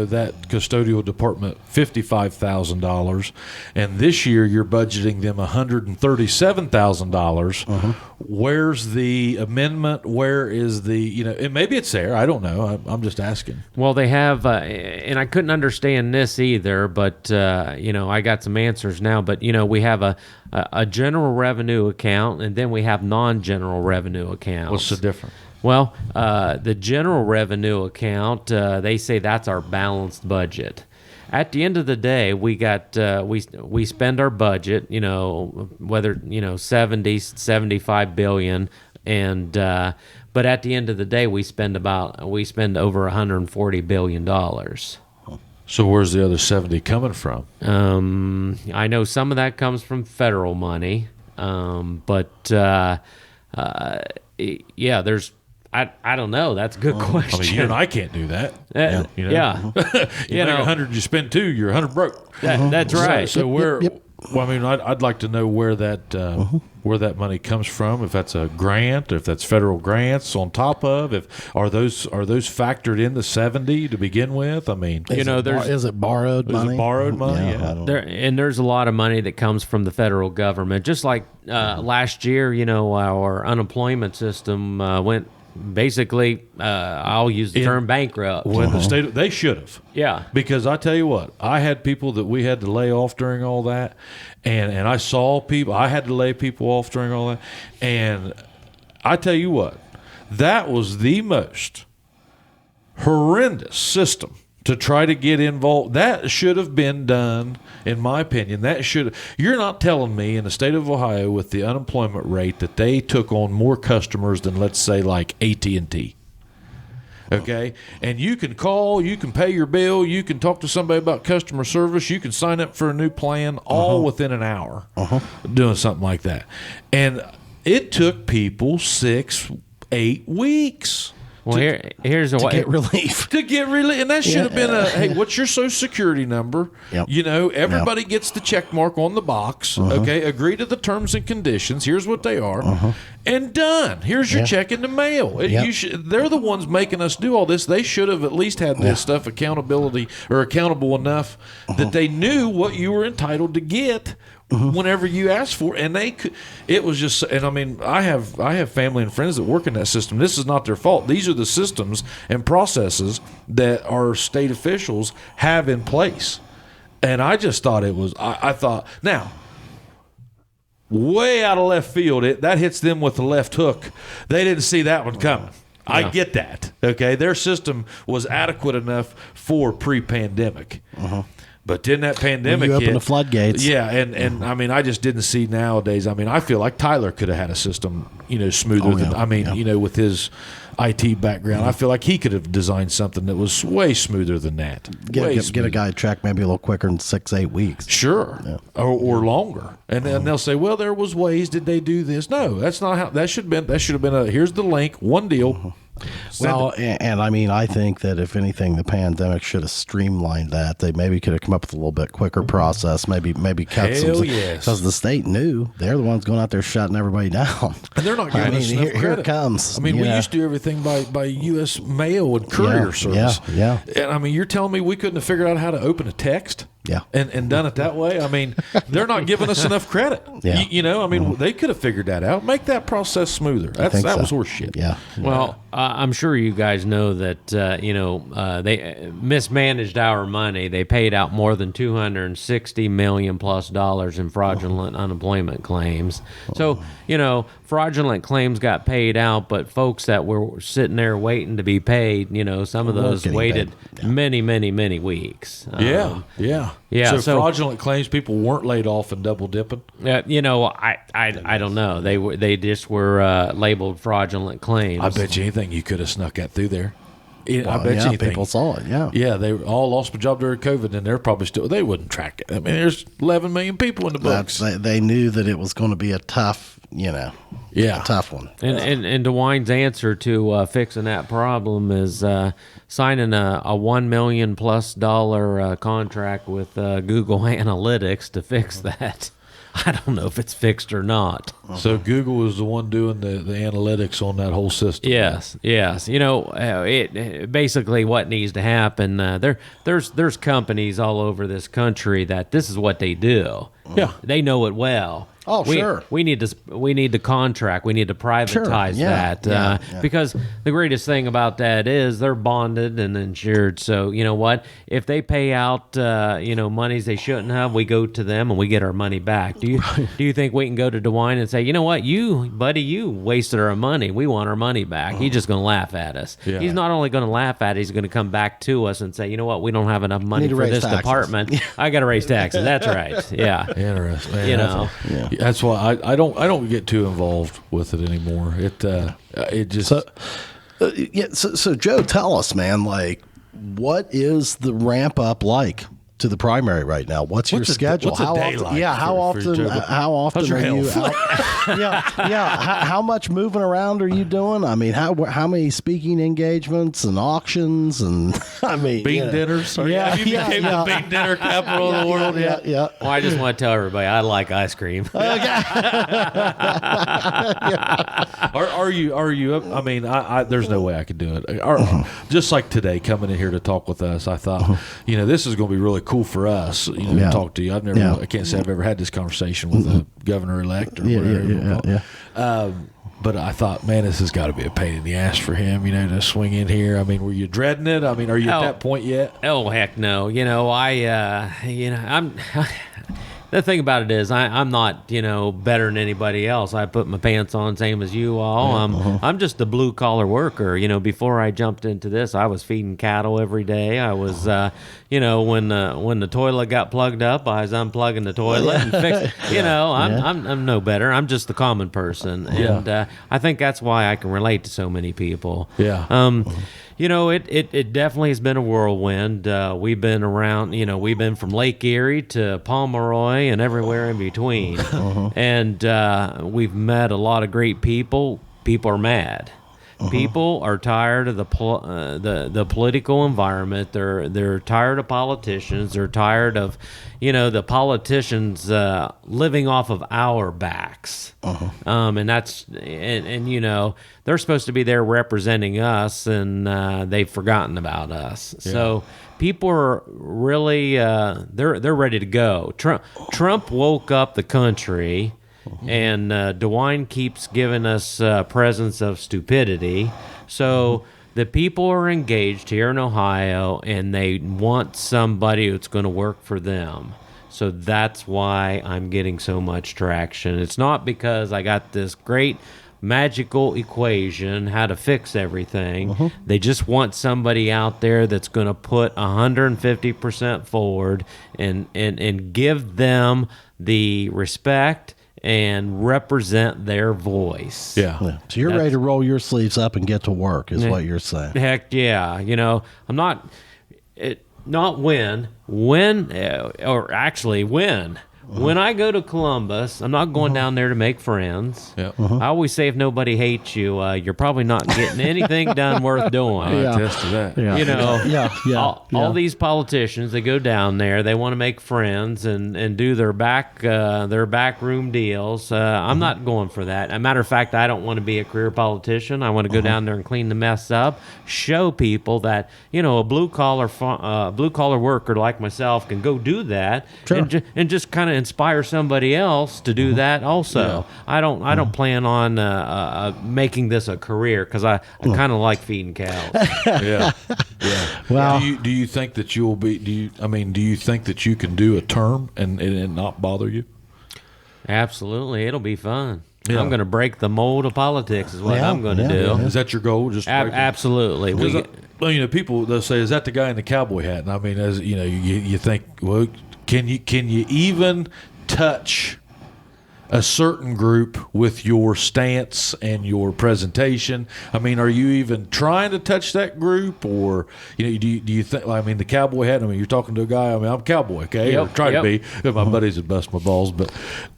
that custodial department $55,000, and this year you're budgeting them $137,000, where's the amendment? Where is the, and maybe it's there. I don't know. I'm just asking. Well, they have, and I couldn't understand this either, but, I got some answers now. But, we have a general revenue account, and then we have non-general revenue accounts. What's the difference? Well, the general revenue account, they say that's our balanced budget. At the end of the day, we got we spend our budget, whether 70, 75 billion, and but at the end of the day, we spend over $140 billion. So where's the other 70 coming from? I know some of that comes from federal money, but there's. I don't know. That's a good question. I mean, you and I can't do that. You make 100, you spend 2, you're 100 broke. That's right. So where? Well, I mean, I'd like to know where that money comes from. If that's a grant, if that's federal grants on top of, are those factored in the 70 to begin with? I mean, is it borrowed money? Is it borrowed money? Yeah. There's a lot of money that comes from the federal government. Just like last year, our unemployment system went basically, I'll use the term bankrupt. When the state, they should have. Yeah. Because I tell you what, I had people that we had to lay off during all that, and I saw people, I had to lay people off during all that, and I tell you what, that was the most horrendous system to try to get involved. That should have been done, in my opinion. You're not telling me in the state of Ohio with the unemployment rate that they took on more customers than, let's say, like AT&T. Okay? And you can call, you can pay your bill, you can talk to somebody about customer service, you can sign up for a new plan all within an hour doing something like that. And it took people 6-8 weeks. Well, here's a way. Get relief. To get relief. And that should have been hey, what's your social security number? Yep. You know, everybody gets the check mark on the box. Okay, agree to the terms and conditions. Here's what they are. And done. Here's your check in the mail. They're the ones making us do all this. They should have at least had this stuff accountable enough that they knew what you were entitled to get whenever you asked for, and they could. It was just, and I mean, I have family and friends that work in that system. This is not their fault. These are the systems and processes that our state officials have in place, and I just thought it was. I thought now. Way out of left field, that hits them with the left hook. They didn't see that one coming. I get that. Okay, their system was adequate enough for pre-pandemic. But then that pandemic you open hit, the floodgates. Yeah, and I mean, I just didn't see nowadays. I mean, I feel like Tyler could have had a system, smoother than. I mean, with his IT background, I feel like he could have designed something that was way smoother than that. Get a guy check maybe a little quicker than 6-8 weeks. Sure, or longer. And then they'll say, "Well, there was ways. Did they do this?" No, that's not how. That should have been a. Here's the link. One deal. Well, and I mean, I think that if anything, the pandemic should have streamlined that. They maybe could have come up with a little bit quicker process. Maybe cut some. Because the state knew they're the ones going out there shutting everybody down. And they're not giving us enough here credit. it comes. I mean, we used to do everything by U.S. mail and courier service. Yeah. And I mean, you're telling me we couldn't have figured out how to open a text? Yeah. And done it that way? I mean, they're not giving us enough credit. Yeah. I mean, they could have figured that out. Make that process smoother. That was horse shit. Yeah. Well, I'm sure you guys know that, they mismanaged our money. They paid out more than $260 million plus in fraudulent unemployment claims. So, fraudulent claims got paid out, but folks that were sitting there waiting to be paid, some of those waited many, many, many weeks. So fraudulent claims, people weren't laid off and double dipping. I don't know. They just were labeled fraudulent claims. I bet you anything you could have snuck that through there. I bet you anything. People saw it. Yeah, they all lost their job during COVID, and they're probably still. They wouldn't track it. I mean, there's 11 million people in the books. They knew that it was going to be a tough, a tough one. And DeWine's answer to fixing that problem is signing a $1 million plus contract with Google Analytics to fix that. I don't know if it's fixed or not. So Google was the one doing the analytics on that whole system. Yes. It basically what needs to happen. There's companies all over this country that this is what they do. Yeah, they know it well. Oh, sure. We need to contract. We need to privatize that because the greatest thing about that is they're bonded and insured. So you know what? If they pay out monies they shouldn't have, we go to them and we get our money back. Do you think we can go to DeWine and say, you know what, you wasted our money. We want our money back. He's just going to laugh at us. Yeah. He's not only going to laugh at it, he's going to come back to us and say, you know what, we don't have enough money for this department. I got to raise taxes. That's right. Yeah. Interesting. That's why I don't get too involved with it anymore. It just So Joe, tell us, man, like, what is the ramp up like to the primary right now? What's your schedule? What's a day like? Yeah, how often are you out? How much moving around are you doing? I mean, how many speaking engagements and auctions and bean dinners? You became the bean dinner capital of the world. Yeah. Well, I just want to tell everybody I like ice cream. Are you? I mean, there's no way I could do it. Just like today, coming in here to talk with us, I thought, this is going to be really cool for us, to talk to you. I can't say I've ever had this conversation with a governor-elect or whatever. but I thought, man, this has got to be a pain in the ass for him, to swing in here. I mean, were you dreading it? I mean, are you at that point yet? Oh, heck no. I'm the thing about it is I'm not, better than anybody else. I put my pants on same as you all. I'm just a blue collar worker. Before I jumped into this, I was feeding cattle every day. I was, when the toilet got plugged up, I was unplugging the toilet and fixing. I'm no better. I'm just the common person, and I think that's why I can relate to so many people. Yeah. It definitely has been a whirlwind. We've been around, we've been from Lake Erie to Pomeroy and everywhere in between. And we've met a lot of great people. People are mad. People are tired of the political environment. They're tired of politicians. They're tired of, the politicians living off of our backs. And that's they're supposed to be there representing us, and they've forgotten about us. Yeah. So people are really they're ready to go. Trump woke up the country. And DeWine keeps giving us presence of stupidity. So the people are engaged here in Ohio, and they want somebody that's going to work for them. So that's why I'm getting so much traction. It's not because I got this great magical equation how to fix everything. They just want somebody out there that's going to put 150% forward and give them the respect and represent their voice. Yeah. So you're ready to roll your sleeves up and get to work, is what you're saying. Heck yeah. I'm not when. When I go to Columbus, I'm not going down there to make friends. Yep. I always say if nobody hates you, you're probably not getting anything done worth doing. I attest to that. All these politicians, they go down there, they want to make friends and do their backroom deals. I'm not going for that. As a matter of fact, I don't want to be a career politician. I want to go down there and clean the mess up, show people that a blue collar worker like myself can go do that, and just kind of inspire somebody else to do that also. I don't plan on making this a career, because I kind of like feeding cows. Yeah. Well, do you think that you'll be? Do you think that you can do a term and it not bother you? Absolutely, it'll be fun. Yeah. I'm going to break the mold of politics. Is what I'm going to do. Is that your goal? Just absolutely. People they'll say, "Is that the guy in the cowboy hat?" And I mean, as you think, well, can you even touch a certain group with your stance and your presentation? I mean, are you even trying to touch that group, or do you think? I mean, the cowboy hat. I mean, you're talking to a guy. I mean, I'm a cowboy, okay, or try to be. My buddies would bust my balls, but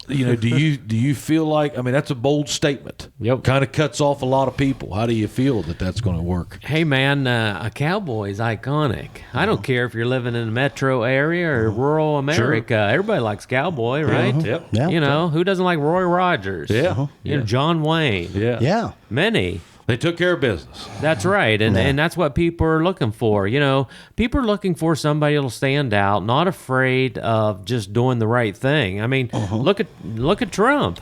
do you feel like? I mean, that's a bold statement. Yep. Kind of cuts off a lot of people. How do you feel that that's going to work? Hey, man, a cowboy is iconic. I don't care if you're living in a metro area or rural America. Sure. Everybody likes cowboy, right? Yep. Yeah. Who doesn't like Roy Rogers? Yeah. John Wayne. Yeah. Many. They took care of business. That's right, and that's what people are looking for. People are looking for somebody that'll stand out, not afraid of just doing the right thing. I mean, look at Trump.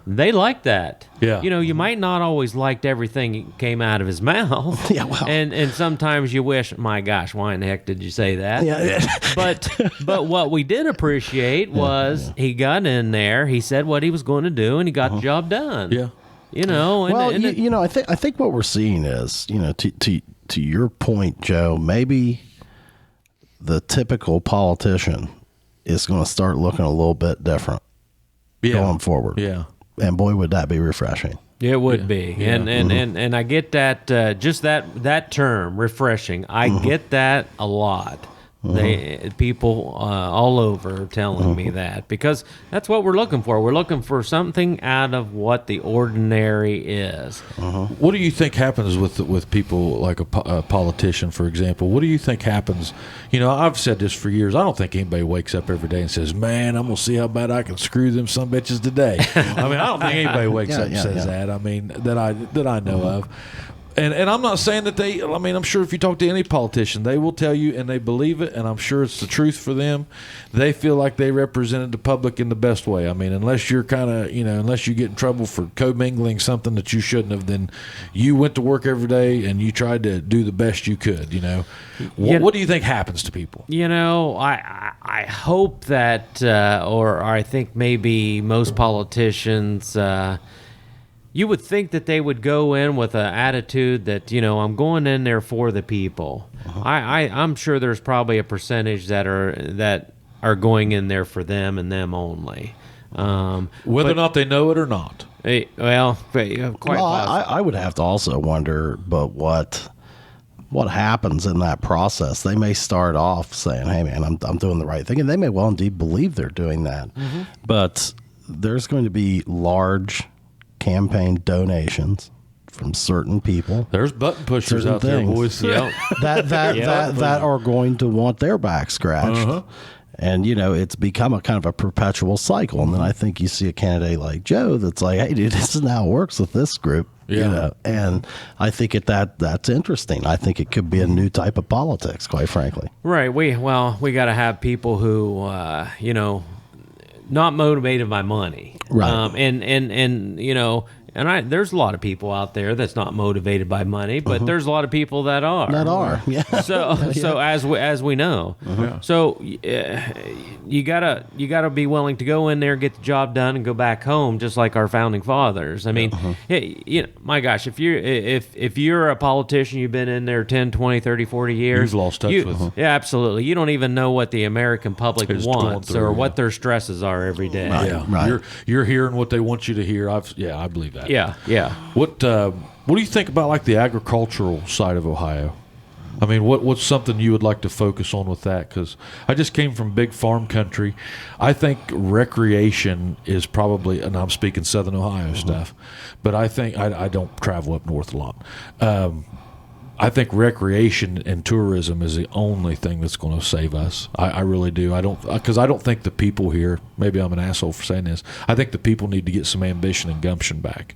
They like that. Yeah. You might not always liked everything that came out of his mouth. Yeah, well. And sometimes you wish, my gosh, why in the heck did you say that? Yeah. But what we did appreciate was he got in there, he said what he was going to do, and he got the job done. Yeah. I think what we're seeing is, to your point, Joe, maybe the typical politician is going to start looking a little bit different going forward. Yeah. And boy, would that be refreshing. It would be. Yeah. And I get that, just that term, refreshing. I get that a lot. People all over are telling me that, because that's what we're looking for. We're looking for something out of what the ordinary is. What do you think happens with people like a politician, for example? What do you think happens? I've said this for years. I don't think anybody wakes up every day and says, "Man, I'm gonna see how bad I can screw them some bitches today." I mean, I don't think anybody wakes up and says that. I mean, that I know of. And I'm not saying that I'm sure if you talk to any politician, they will tell you, and they believe it, and I'm sure it's the truth for them. They feel like they represented the public in the best way. I mean, unless you're unless you get in trouble for commingling something that you shouldn't have, then you went to work every day and you tried to do the best you could, What do you think happens to people? I hope that, or I think maybe most politicians, you would think that they would go in with an attitude that, I'm going in there for the people. I'm sure there's probably a percentage that are going in there for them and them only. Whether or not they know it or not. Quite possibly. I would have to also wonder, but what happens in that process? They may start off saying, "Hey, man, I'm doing the right thing," and they may well indeed believe they're doing that. Mm-hmm. But there's going to be large campaign donations from certain people. There's button pushers out there, boys. Yep. that are going to want their back scratched. Uh-huh. And, it's become a kind of a perpetual cycle. And then I think you see a candidate like Joe that's like, hey, dude, this is how it works with this group. Yeah. And I think that's interesting. I think it could be a new type of politics, quite frankly. Right. We got to have people who, not motivated by money. Right. There's a lot of people out there that's not motivated by money, but there's a lot of people that are. Yeah. So as we know, so you gotta be willing to go in there, get the job done, and go back home, just like our founding fathers. I mean, my gosh, if you're a politician, you've been in there 10, 20, 30, 40 years, you've lost touch with them. Yeah, absolutely. You don't even know what the American public wants or what their stresses are every day. Right. Yeah. Right. You're hearing what they want you to hear. I believe that. Yeah. What do you think about like the agricultural side of Ohio? I mean, what's something you would like to focus on with that? Because I just came from big farm country. I think recreation is probably, and I'm speaking Southern Ohio stuff, but I think I don't travel up north a lot. I think recreation and tourism is the only thing that's going to save us. I really do. Because I don't think the people here, maybe I'm an asshole for saying this, I think the people need to get some ambition and gumption back.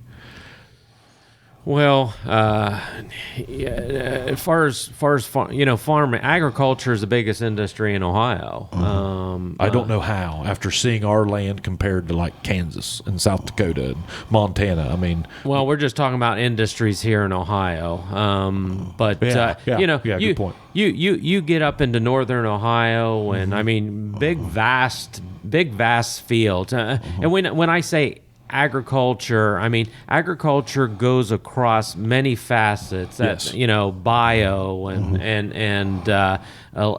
Well, as far as farm agriculture is the biggest industry in Ohio. I don't know how. After seeing our land compared to like Kansas and South Dakota and Montana, I mean. Well, we're just talking about industries here in Ohio. Good point. You get up into northern Ohio, and I mean big vast fields. And when I say agriculture, I mean agriculture goes across many facets. That's bio and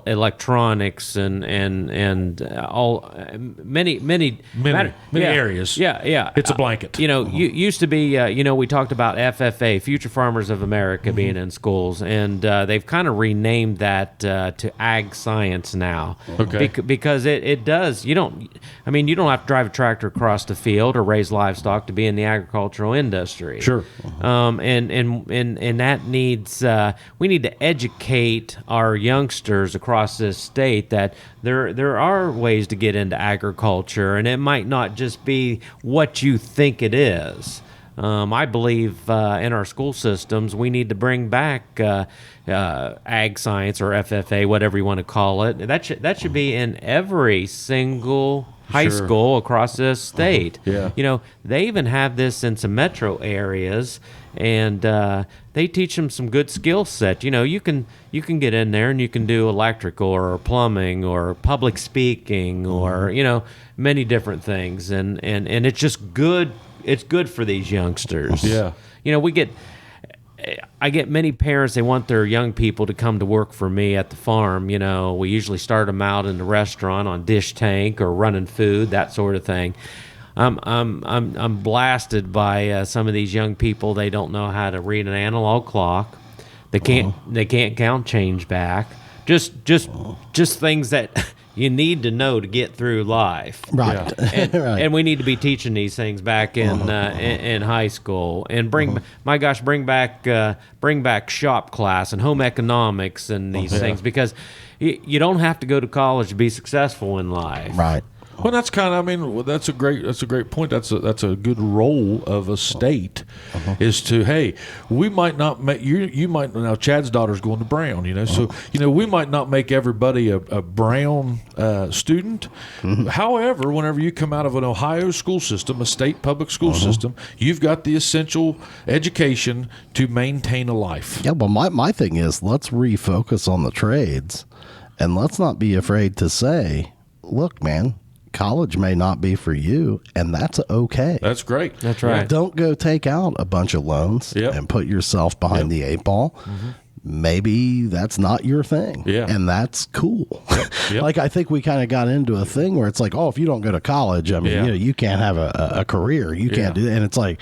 electronics and all many areas. Yeah. It's a blanket. You used to be. We talked about FFA, Future Farmers of America, being in schools, and they've kind of renamed that to Ag Science now. Okay. Because it does. You don't have to drive a tractor across the field or raise livestock to be in the agricultural industry. Sure. And that needs. We need to educate our youngsters across this state that there are ways to get into agriculture, and it might not just be what you think it is. I believe in our school systems we need to bring back ag science or FFA, whatever you want to call it. That should be in every single high school across this state. Yeah. They even have this in some metro areas, and they teach them some good skill set. You can get in there and you can do electrical or plumbing or public speaking or many different things, and it's just good. It's good for these youngsters. Yeah. I get many parents, they want their young people to come to work for me at the farm. We usually start them out in the restaurant on dish tank or running food, that sort of thing. I'm blasted by some of these young people. They don't know how to read an analog clock. They can't count change back. Just things that you need to know to get through life. Right. And, right. and we need to be teaching these things back in high school, and bring back shop class and home economics and these things, because you don't have to go to college to be successful in life. Right. Well, that's kind of. I mean, well, that's a great point. That's a good role of a state, is to, hey, we might not make you might now. Chad's daughter's going to Brown, so we might not make everybody a Brown student. However, whenever you come out of an Ohio school system, a state public school system, you've got the essential education to maintain a life. Yeah, well, my thing is, let's refocus on the trades, and let's not be afraid to say, look, man, college may not be for you, and that's okay. That's great. That's right. Don't go take out a bunch of loans and put yourself behind the 8 ball. Maybe that's not your thing. Yeah. And that's cool. Yep. Like, I think we kind of got into a thing where it's like, oh, if you don't go to college, I mean, you can't have a career. You can't do that. And it's like,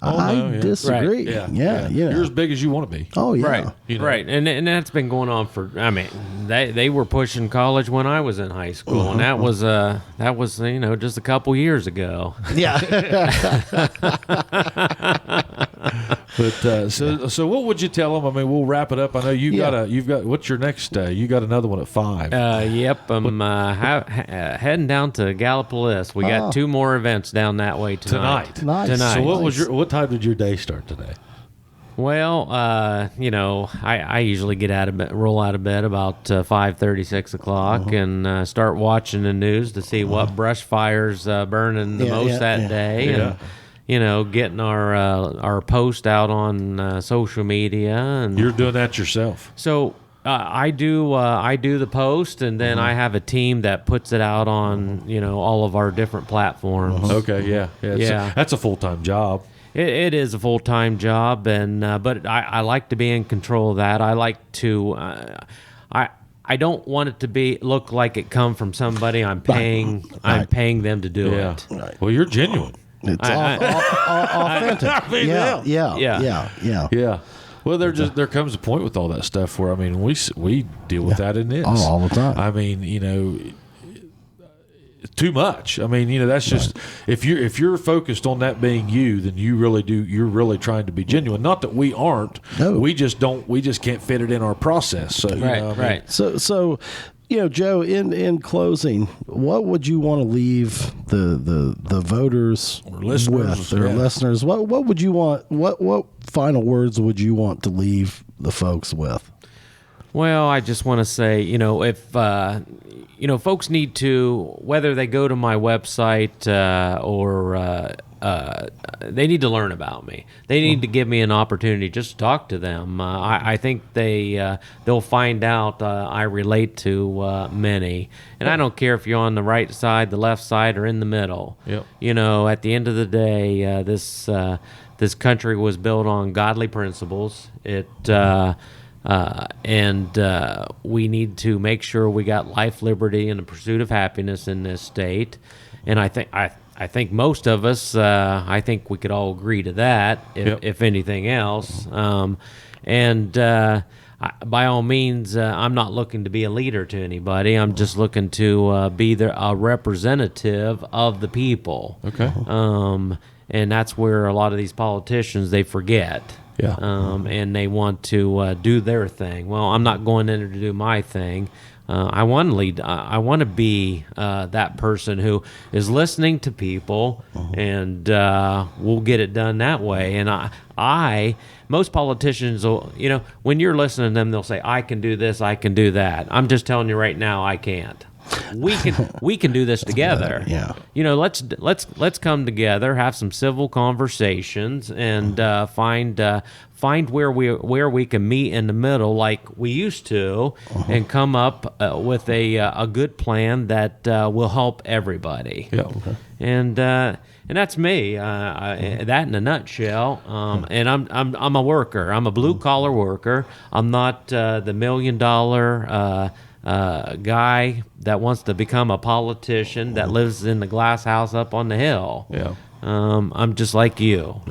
I disagree. Right. Yeah. You're as big as you want to be. Oh, yeah. Right, right, and that's been going on for. I mean, they were pushing college when I was in high school, and that was just a couple years ago. Yeah. But so what would you tell them? I mean, we'll wrap it up. I know you've got what's your next? You got another one at 5. Yep, I'm heading down to Gallipolis. We got 2 more events down that way tonight. Nice. So what time did your day start today? Well, I usually roll out of bed about 5:30, 6 o'clock, and start watching the news to see what brush fires burning the most that day, and getting our post out on social media. And You're doing that yourself. so I do the post, and then I have a team that puts it out on all of our different platforms. Okay, yeah. That's a full-time job. It is a full-time job, and but I like to be in control of that. I like to I don't want it to look like it come from somebody I'm paying. I'm paying them to do it. Right. Well, you're genuine. It's authentic. I mean, Yeah. Well, there comes a point with all that stuff where, I mean, we deal with that in this all the time. I mean, too much. I mean, that's just if you're focused on that being you, then you're really trying to be genuine. Not that we aren't. No. We just can't fit it in our process. So Right. So Joe, in closing, what would you want to leave the voters listeners, with, or listeners? What would you want? What final words would you want to leave the folks with? Well, I just want to say, if folks need to, whether they go to my website or they need to learn about me. They need to give me an opportunity just to talk to them. I think they'll find out I relate to many, and I don't care if you're on the right side, the left side, or in the middle. Yep. At the end of the day, this country was built on godly principles. And we need to make sure we got life, liberty, and the pursuit of happiness in this state. And I think most of us, I think we could all agree to that, if anything else. By all means, I'm not looking to be a leader to anybody. I'm just looking to be a representative of the people. Okay. And that's where a lot of these politicians, they forget. Yeah. And they want to do their thing. Well, I'm not going in there to do my thing. I want to lead. I want to be that person who is listening to people, and we'll get it done that way. And most politicians will, when you're listening to them, they'll say, "I can do this, I can do that." I'm just telling you right now, I can't. We can do this together. Yeah. Let's come together, have some civil conversations, and find where we can meet in the middle like we used to, and come up with a good plan that will help everybody. Yeah. Okay. And that's me. That in a nutshell. And I'm a worker. I'm a blue collar worker. I'm not the $1 million guy that wants to become a politician that lives in the glass house up on the hill. Yeah. I'm just like you.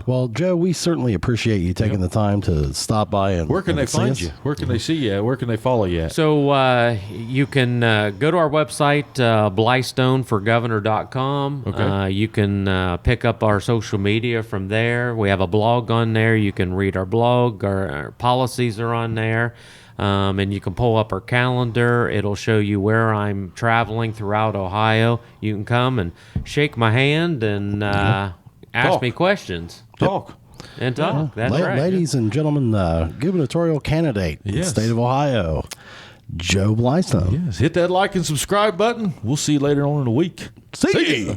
Well, Joe, we certainly appreciate you taking the time to stop by. And Where can they see find us. you? Where can they see you? Where can they follow you at? So you can go to our website, blystoneforgovernor.com. Okay. You can pick up our social media from there. We have a blog on there. You can read our blog. Our policies are on there. And you can pull up our calendar. It'll show you anywhere I'm traveling throughout Ohio, you can come and shake my hand and ask Talk. me questions. Talk. And talk. That's right. Ladies and gentlemen, gubernatorial candidate in the Yes. state of Ohio, Joe Blystone. Yes, hit that like and subscribe button. We'll see you later on in the week. See ya.